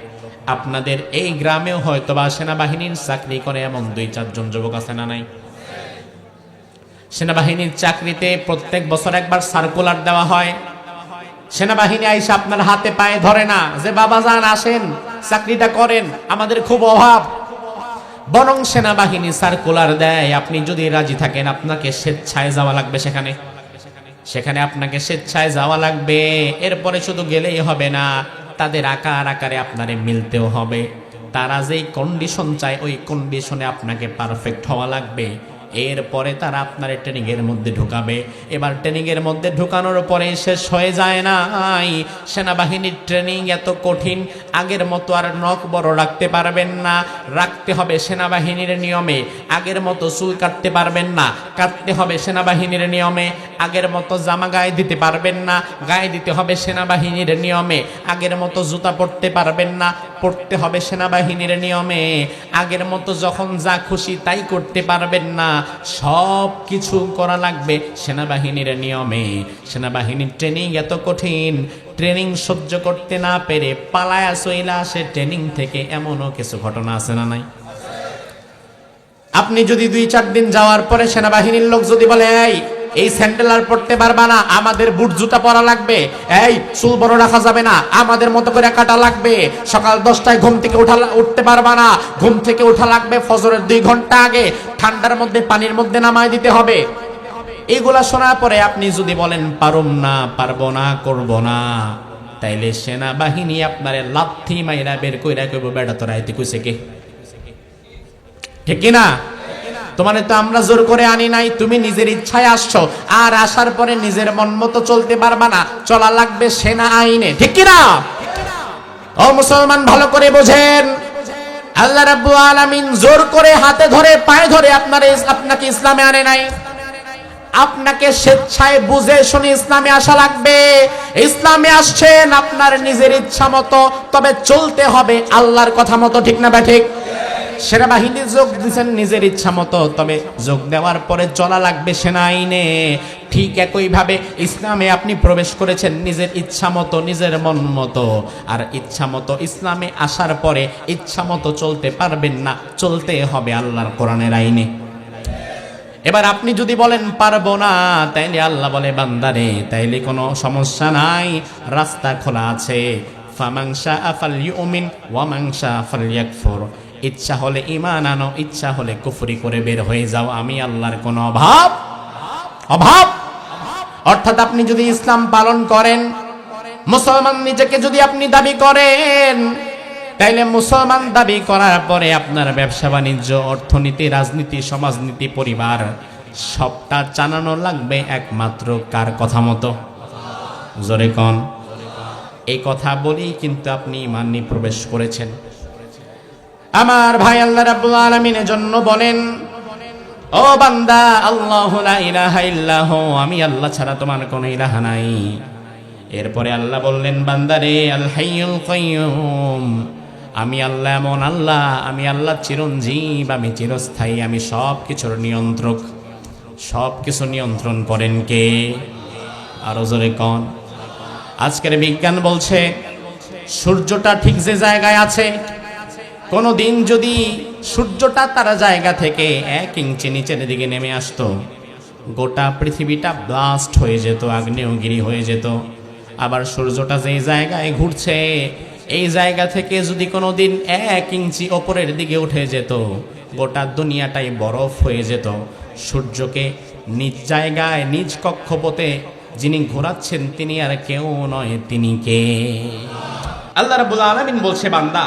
আপনাদের এই গ্রামেও হয়তো বা সেনাবাহিনীর চাকরি করে এমন 2-4 জন যুবক আছে না নাই? সেনাবাহিনীর চাকরিতে প্রত্যেক বছর একবার সার্কুলার দেওয়া হয়। সেনাবাহিনী আইসা আপনার হাতে পায়ে ধরে না যে বাবা যান আসেন চাকরিটা করেন, আমাদের খুব অভাব। বরং সেনাবাহিনী সার্কুলার দেয়, আপনি যদি রাজি থাকেন আপনাকে স্বেচ্ছায় যাওয়া লাগবে সেখানে। সেখানে আপনাকে স্বেচ্ছায় যাওয়া লাগবে। এরপরে শুধু গেলেই হবে না, তাদের আকারে আপনারে মিলতেও হবে। তারা যেই কন্ডিশন চায় ওই কন্ডিশনে আপনাকে পারফেক্ট হওয়া লাগবে। এরপরে তারা আপনার ট্রেনিং এর মধ্যে ঢুকাবে। এবার ট্রেনিং এর মধ্যে ঢুকানোর পরে শেষ হয়ে যায় নাই, সেনাবাহিনীর ট্রেনিং এত কঠিন, আগের মতো আর নখ বড় রাখতে পারবেন না, রাখতে হবে সেনাবাহিনীর নিয়মে। আগের মতো চুল কাটতে পারবেন না, কাটতে হবে সেনাবাহিনীর নিয়মে। আগের মতো জামা গায়ে দিতে পারবেন না, গায়ে দিতে হবে সেনাবাহিনীর নিয়মে। আগের মতো জুতা পরতে পারবেন না, পড়তে হবে সেনাবাহিনীর নিয়মে। আগের মতো যখন যা খুশি তাই করতে পারবেন না, সব কিছু করা লাগবে সেনাবাহিনীর নিয়মে। সেনাবাহিনীর ট্রেনিং এত কঠিন, ট্রেনিং সহ্য করতে না পেরে পালায়া চইলা আসে ট্রেনিং থেকে, এমনও কিছু ঘটনা আছে না নাই? আপনি যদি 2-4 দিন যাওয়ার পরে সেনাবাহিনীর লোক যদি বলে এই স্যান্ডেল আর পড়তে পারবা না, আমাদের বুট জুতা পরা লাগবে, এই চুল বড় রাখা যাবে না, আমাদের মতো করে কাটা লাগবে, সকাল 10টায় ঘুম থেকে উঠতে পারবা না, ঘুম থেকে ওঠা লাগবে ফজরের 2 ঘন্টা আগে, ঠান্ডার মধ্যে পানির মধ্যে নামায় দিতে হবে, এগুলা শোনার পরে আপনি যদি বলেন পারুম না, পারবো না, করব না, তাইলে সেনাবাহিনী আপনারে লাথি মাইরা বের কইরা কইব বেটা তোরা আইতে কইছে কে? ঠিক কিনা? তোমারে তো আমরা জোর করে আনি নাই, তুমি নিজের ইচ্ছায় আসছো, আর আসার পরে নিজের মন মতো চলতে পারবা না, চলা লাগবে সেনা আইনে। ঠিক কিনা? ও মুসলমান, ভালো করে বোঝেন, আল্লাহ রাব্বুল আলামিন জোর করে হাতে ধরে পায়ে ধরে আপনাকে ইসলামে আনে নাই। আপনাকে স্বেচ্ছায় বুঝে শুনে ইসলামে আসা লাগবে। ইসলামে আসছেন আপনার নিজের ইচ্ছা মতো, তবে চলতে হবে আল্লাহর কথা মতো। ঠিক না ঠিক? সেনাবাহিনী যোগ দিচ্ছেন নিজের ইচ্ছা মতো, তবে যোগ দেওয়ার পরে চলা লাগবে সেনা আইনে। ঠিক একইভাবে ইসলামে আপনি প্রবেশ করেছেন নিজের ইচ্ছা মতো, নিজের মন মতো, আর ইচ্ছা মতো ইসলামে আসার পরে ইচ্ছা মতো চলতে পারবেন না, চলতে হবে আল্লাহর কোরআনের আইনে। এবার আপনি যদি বলেন পারবো না, তাইলে আল্লাহ বলে বান্দারে তাইলে কোনো সমস্যা নাই, রাস্তা খোলা আছে। ফামান শাআ ফালইউমিন ওয়া মান শাআ ফালইয়াকফুর। ইচ্ছা হলে ঈমান আনো, ইচ্ছা হলে কুফরি করে বের হয়ে যাও, আমি আল্লাহর কোনো অভাব। অর্থাৎ আপনি যদি ইসলাম পালন করেন, মুসলমান নিজেকে যদি আপনি দাবি করেন, তাইলে মুসলমান দাবি করার পরে আপনার ব্যবসা বাণিজ্য, অর্থনীতি, রাজনীতি, সমাজনীতি, পরিবার সবটা জানানো লাগবে একমাত্র কার কথা মতো? জোরে কোন? এই কথা বলেই কিন্তু আপনি ঈমান নিয়ে প্রবেশ করেছেন। আমার ভাই, আল্লাহ রাব্বুল আলামিন জন্য বলেন, ও বান্দা, আল্লাহু লা ইলাহা ইল্লাহু, আমি আল্লাহ ছাড়া তোমার কোনো ইলাহা নাই। এরপরে আল্লাহ বললেন, বান্দারে আল হাইয়ুল কাইয়ুম, আমি আল্লাহ এমন আল্লাহ, আমি আল্লাহ চিরঞ্জীব, আমি চিরস্থায়ী, আমি সব কিছুর নিয়ন্ত্রক। সব কিছু নিয়ন্ত্রণ করেন কে? আরো জোরে কোন? আজকের বিজ্ঞান বলছে সূর্যটা ঠিক যে জায়গায় আছে, কোনো দিন যদি সূর্যটা তার জায়গা থেকে 1 ইঞ্চি নিচের দিকে নেমে আসতো, গোটা পৃথিবীটা ব্লাস্ট হয়ে যেত, আগ্নেয়গিরি হয়ে যেত। আবার সূর্যটা যেই জায়গায় ঘুরছে, এই জায়গা থেকে যদি কোনো দিন 1 ইঞ্চি ওপরের দিকে উঠে যেত, গোটা দুনিয়াটাই বরফ হয়ে যেত। সূর্যকে নিজ জায়গায়, নিজ কক্ষপথে যিনি ঘোরাচ্ছেন তিনি আর কেউ নয়, তিনি কে? আল্লাহ রাব্বুল আলামিন বলছে, বান্দা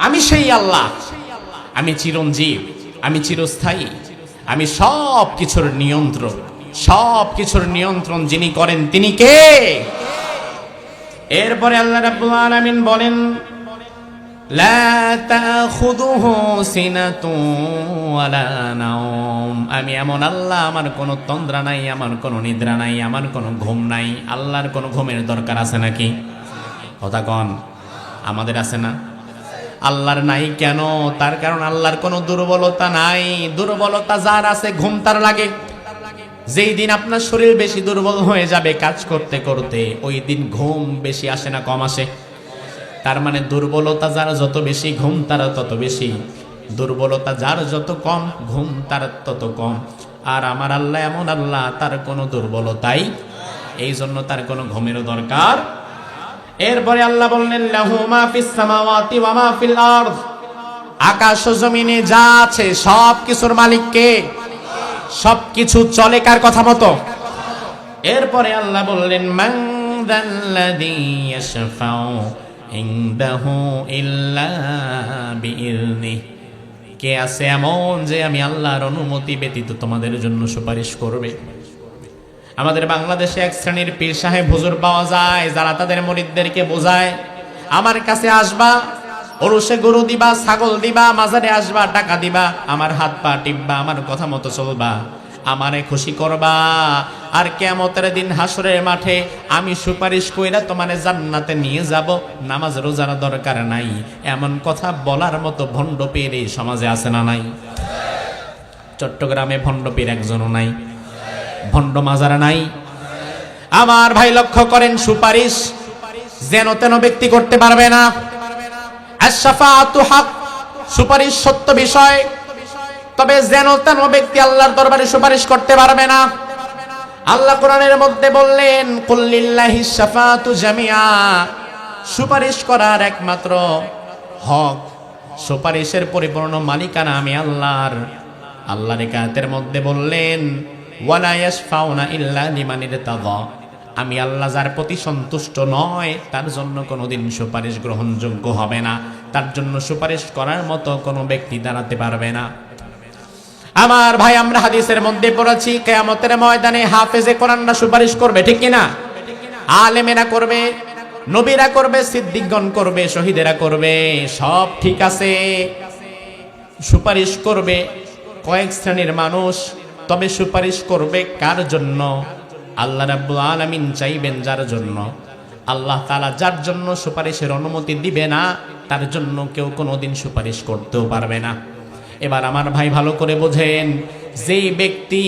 আমি সেই আল্লাহ, আমি চিরঞ্জীব, আমি চিরস্থায়ী, আমি সব কিছুর নিয়ন্ত্রক। সব কিছুর নিয়ন্ত্রণ যিনি করেন তিনি কে? এরপরে আল্লাহ রাব্বুল আলামিন বলেন, লা তাখুযুহু সিনাতুন ওয়ালা নাওম, আমি এমন আল্লাহ, আমার কোনো তন্দ্রা নাই, আমার কোনো নিদ্রা নাই, আমার কোনো ঘুম নাই। আল্লাহর কোনো ঘুমের দরকার আছে নাকি? কথা কন, আমাদের আছে না? আল্লাহর নাই কেন? তার কারণ আল্লাহর কোনো দুর্বলতা নাই। দুর্বলতা যার আছে ঘুম তার লাগে। যেই দিন আপনার শরীর বেশি দুর্বল হয়ে যাবে কাজ করতে করতে, ওই দিন ঘুম বেশি আসে না কম আসে? তার মানে দুর্বলতা যার যত বেশি, ঘুম তার তত বেশি। দুর্বলতা যার যত কম, ঘুম তার তত কম। আর আমার আল্লাহ এমন আল্লাহ, তার কোনো দুর্বলতাই, এই জন্য তার কোনো ঘুমেরও দরকার। এরপরে আল্লাহ বললেন, লাহু মা ফিস সামাওয়াতি ওয়া মা ফিল আরদ, আকাশ ও জমিনে যা আছে সব কিছুর মালিক কে? সবকিছু চলে কার কথা মতো? এরপরে আল্লাহ বললেন, মান যাল্লাযী ইয়াশফাউ ইনদাহু ইল্লা বিইযনিহি, কে আছে এমন যে আমি আল্লাহর অনুমতি ব্যতীত তোমাদের জন্য সুপারিশ করবে? আমাদের বাংলাদেশে এক শ্রেণীর পীর সাহেব হুজুর পাওয়া যায়, যারা তাদের মুরিদদেরকে বোঝায়, আমার কাছে আসবা, ওরসে গরু দিবা, ছাগল দিবা, মাজারে আসবা, টাকা দিবা, আমার হাত পা টিপবা, আমার কথা মতো চলবা, আমারে খুশি করবা, আর কিয়ামতের দিন হাসরের মাঠে আমি সুপারিশ কইরা তোমারে জান্নাতে নিয়ে যাব, নামাজ রোজার দরকার নাই। এমন কথা বলার মতো ভণ্ড পীর এই সমাজে আছে না নাই? চট্টগ্রামে ভণ্ড পীর একজনও নাই, ভণ্ড মাজার নাই। আমার ভাই লক্ষ্য করেন, সুপারিশ যেন তেন ব্যক্তি করতে পারবে না। আশ-শাফাআতু হক, সুপারিশ সত্য বিষয়, তবে যেন তেন ব্যক্তি আল্লাহর দরবারে সুপারিশ করতে পারবে না। আল্লাহ কোরআনের মধ্যে বললেন, কুল লিল্লাহিশ শাফাআতু জামিআ, সুপারিশ করার একমাত্র হক, সুপারিশের পরিপূর্ণ মালিকানা আমি আল্লাহর। আল্লাহর আয়াতের মধ্যে বললেন, ওয়ালা ইয়াশফাউনা ইল্লা লিমান ইরতাদা, আমি আল্লাহ যার প্রতি সন্তুষ্ট নয় তার জন্য কোনোদিন সুপারিশ গ্রহণযোগ্য হবে না, তার জন্য সুপারিশ করার মতো কোনো ব্যক্তি দাঁড়াতে পারবে না। আমার ভাই, আমরা হাদিসের মধ্যে পড়েছি কিয়ামতের ময়দানে হাফেজে কোরআনরা সুপারিশ করবে, ঠিক কিনা? আলেমেরা করবে, নবীরা করবে, সিদ্দিকগণ করবে, শহীদেরা করবে, সব ঠিক আছে। সুপারিশ করবে কয়েক শ্রেণীর মানুষ, তবে সুপারিশ করবে কার জন্য? আল্লাহ রাব্বুল আলামিন চাইবেন যার জন্য। আল্লাহ তাআলা যার জন্য সুপারিশের অনুমতি দিবে না, তার জন্য কেউ কোনোদিন সুপারিশ করতেও পারবে না। এবার আমার ভাই ভালো করে বোঝেন, যেই ব্যক্তি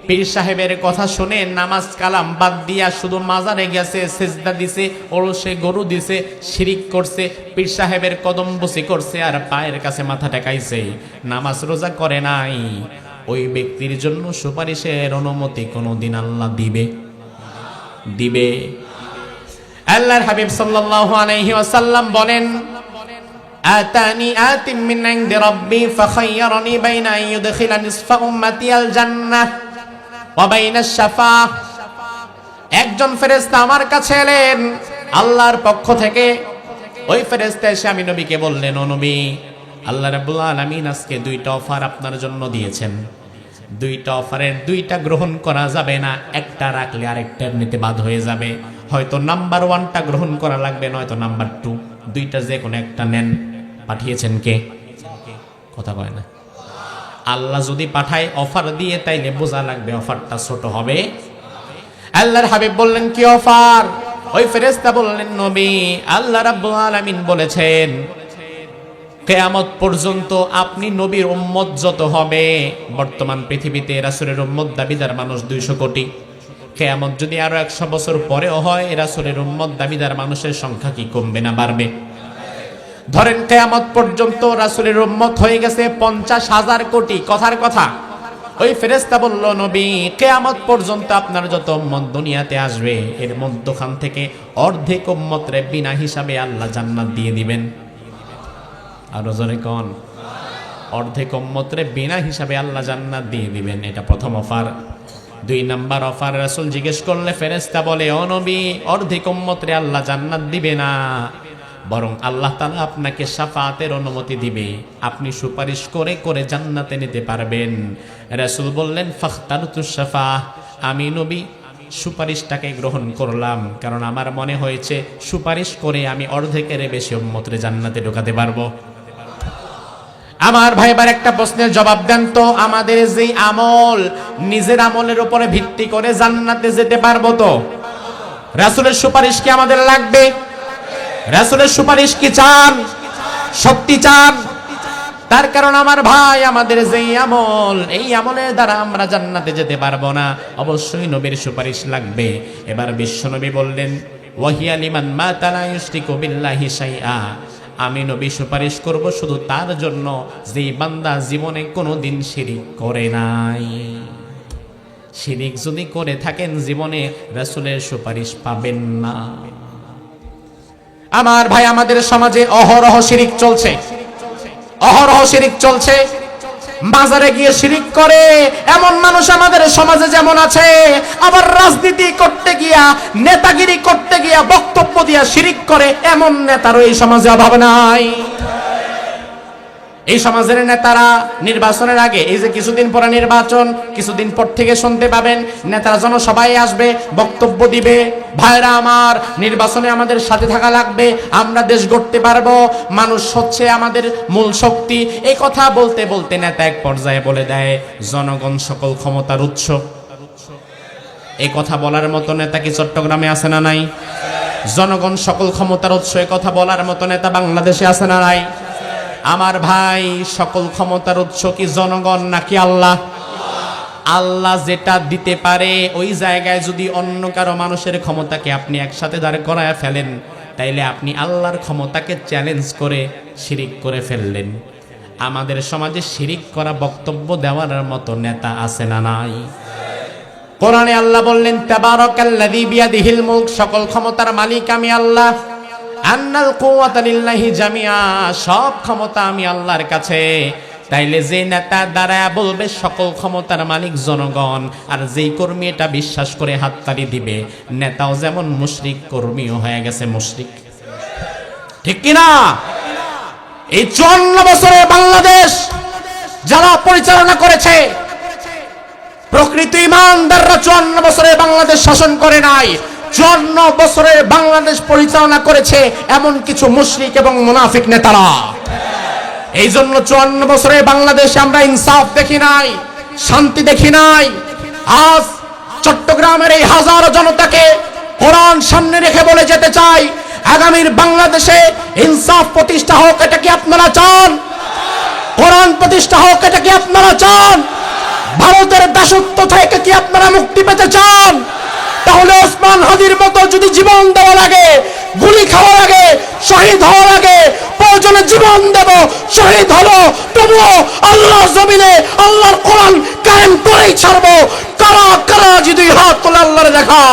পীর সাহেবের কথা শুনে নামাজ কালাম বাদ দিয়া শুধু মাজারে গেছে, সেজদা দিছে, ওরসে গরু দিছে, শিরিক করছে, পীর সাহেবের কদম বসি করছে, আর পায়ের কাছে মাথা টেকাইছে, নামাজ রোজা করে নাই, ওই ব্যক্তির জন্য সুপারিশের অনুমতি কোনোদিন আল্লাহ দিবে? আল্লাহর হাবিব সাল্লাল্লাহু আলাইহি ওয়াসাল্লাম বলেন, আতানি আতিম মিন ইনদি রাব্বি ফাখায়্যারানি বাইনা আন ইউদখিলা নিসফা উম্মতি আল জান্নাহ ওয়া বাইনা আশ-শাফাআহ। একজন ফেরেশতা আমার কাছে এলেন আল্লাহর পক্ষ থেকে। ওই ফেরেশতা এসে আমি নবীকে বললেন, ও নবী, আল্লাহ রাব্বুল আলামিন আজকে দুইটা অফার আপনার জন্য দিয়েছেন, দুইটা অফারের দুইটা গ্রহণ করা যাবে না, একটা রাখলে আরেকটা এমনিতে বাদ হয়ে যাবে, হয়তো নাম্বার 1টা গ্রহণ করা লাগবে, নয়তো নাম্বার 2, দুইটা যে কোনো একটা নেন। পাঠিয়েছেন কে? কথা কয় না। আল্লাহ যদি পাঠায় অফার দিয়ে, তাইলে বোঝা লাগবে অফারটা ছোট হবে। আল্লাহর হাবিব বললেন, কি অফার? ওই ফেরেশতা বললেন, নবী, আল্লাহ রাব্বুল আলামিন বলেছেন কিয়ামত পর্যন্ত আপনি নবীর উম্মত যত হবে, বর্তমান পৃথিবীতে রাসূলের উম্মত দাবিদার মানুষ 200 কোটি, কিয়ামত যদি আরো 100 বছর পরেও হয়, রাসূলের উম্মত দাবিদার মানুষের সংখ্যা কি কমবে না বাড়বে? ধরেন কিয়ামত পর্যন্ত রাসূলের উম্মত হয়ে গেছে 50,000 কোটি, কথার কথা। ওই ফেরেশতা বলল, নবী, কিয়ামত পর্যন্ত আপনার যত উম্মত দুনিয়াতে আসবে, এর মধ্যখান থেকে অর্ধেক উম্মতরে বিনা হিসাবে আল্লাহ জান্নাত দিয়ে দিবেন। আরো জোরে কোন? অর্ধেক উম্মতরে বিনা হিসাবে আল্লাহ জান্নাত দিয়ে দিবেন। এটা প্রথম অফার। 2 নাম্বার অফার, রাসূল জিজ্ঞেস করলে ফেরেশতা বলে, ও নবী, অর্ধেক উম্মতরে আল্লাহ জান্নাত দিবে না, বরং আল্লাহ তাআলা আপনাকে শাফাআতের অনুমতি দিবে, আপনি সুপারিশ করে করে জান্নাতে নিতে পারবেন। রাসূল বললেন, ফাখতারতুশ শাফাআহ, আমি নবী সুপারিশটাকে গ্রহণ করলাম, কারণ আমার মনে হয়েছে সুপারিশ করে আমি অর্ধেকের বেশি উম্মতরে জান্নাতে ঢোকাতে পারবো। আমার ভাই, এবার একটা প্রশ্নের জবাব দেন তো, আমাদের যেই আমল, নিজের আমলের উপরে ভিত্তি করে জান্নাতে যেতে পারবো তো? রাসূলের সুপারিশ কি আমাদের লাগবে? রাসূলের সুপারিশ কি চান? সত্যি চান? তার কারণ আমার ভাই, আমাদের যেই আমল, এই আমলের দ্বারা আমরা জান্নাতে যেতে পারবো না, অবশ্যই নবীর সুপারিশ লাগবে। এবার বিশ্বনবী বললেন, ওয়াহিয়া লিমান মাতা লা ইউশরিকু বিল্লাহি শাইআ, আমি নবী সুপারিশ করব শুধু তার জন্য যেই বান্দা জীবনে কোনোদিন শিরিক করে নাই। শিরিক যদি করে থাকেন, জীবনে রাসূলের সুপারিশ পাবেন না। আমার ভাই, আমাদের সমাজে অহরহ শিরিক চলছে, অহরহ শিরিক চলছে। বাজারে গিয়ে শিরিক করে এমন মানুষ আমাদের সমাজে যেমন আছে, আবার রাজনীতি করতে গিয়া, নেতাগিরি করতে গিয়া, বক্তব্য দিয়া শিরিক করে এমন নেতারও এই সমাজে অভাব নাই। এই সমাজের নেতারা নির্বাচনের আগে, এই যে কিছুদিন পরে নির্বাচন, কিছুদিন পর থেকে শুনতে পাবেন নেতারা জনসভায় আসবে, বক্তব্য দিবে, ভাইরা আমার নির্বাচনে আমাদের সাথে থাকা লাগবে, আমরা দেশ গড়তে পারবো, মানুষ হচ্ছে আমাদের মূল শক্তি। এই কথা বলতে বলতে নেতা এক পর্যায়ে বলে দেয় জনগণ সকল ক্ষমতার উৎস। এই কথা বলার মতো নেতা কি চট্টগ্রামে আছে না নাই? জনগণ সকল ক্ষমতার উৎস, এই কথা বলার মতো নেতা বাংলাদেশে আছে না নাই? আমার ভাই, সকল ক্ষমতার উৎস কি জনগণ নাকি আল্লাহ? আল্লাহ যেটা দিতে পারে ওই জায়গায় যদি অন্য কারো মানুষের ক্ষমতাকে আপনি একসাথে দাঁড় করায় ফেলেন, তাইলে আপনি আল্লাহর ক্ষমতাকে চ্যালেঞ্জ করে শিরিক করে ফেললেন। আমাদের সমাজে শিরিক করা বক্তব্য দেওয়ার মতো নেতা আছে না নাই? কোরআনে আল্লাহ বললেন তাবারাকাল্লাযী বিয়াদিহিল মুলক, সকল ক্ষমতার মালিক আমি আল্লাহ। আন্নাল কুওয়াতা লিল্লাহি জামিআ, সব ক্ষমতা আমি আল্লাহর কাছে। তাইলে যে নেতা দাঁড়ায় বলবে সকল ক্ষমতার মালিক জনগণ, আর যেই কর্মী এটা বিশ্বাস করে হাততালি দিবে, নেতাও যেমন মুশরিক, কর্মীও হয়ে গেছে মুশরিক। ঠিক কিনা? এই 54 বছরে বাংলাদেশ যারা পরিচালনা করেছে, প্রকৃত ইমানদাররা 54 বছরে বাংলাদেশ শাসন করে নাই। 54 বছরে বাংলাদেশ পরিচালনা করেছে এমন কিছু মুশরিক এবং মুনাফিক নেতারা। এই জন্য 54 বছরে বাংলাদেশে আমরা ইনসাফ দেখি নাই, শান্তি দেখি নাই। আজ চট্টগ্রামের এই হাজারো জনতাকে কোরআন সামনে রেখে বলে যেতে চাই, আগামীর বাংলাদেশে ইনসাফ প্রতিষ্ঠা হোক, এটা কি আপনারা চান? কোরআন প্রতিষ্ঠা হোক, এটা কি আপনারা চান? ভারতের দাসত্ব থেকে কি আপনারা মুক্তি পেতে চান? তাহলে ওসমান হাদির মতো যদি জীবন দেওয়া লাগে, গুলি খাওয়া লাগে, শহীদ হওয়া লাগে, প্রয়োজনে জীবন দেব, শহীদ হলো, তবুও আল্লাহ জমিনে আল্লাহর কোরআন কায়েম করেই ছাড়বো। কারা কারা যদি হাত তোলে আল্লাহরে দেখা।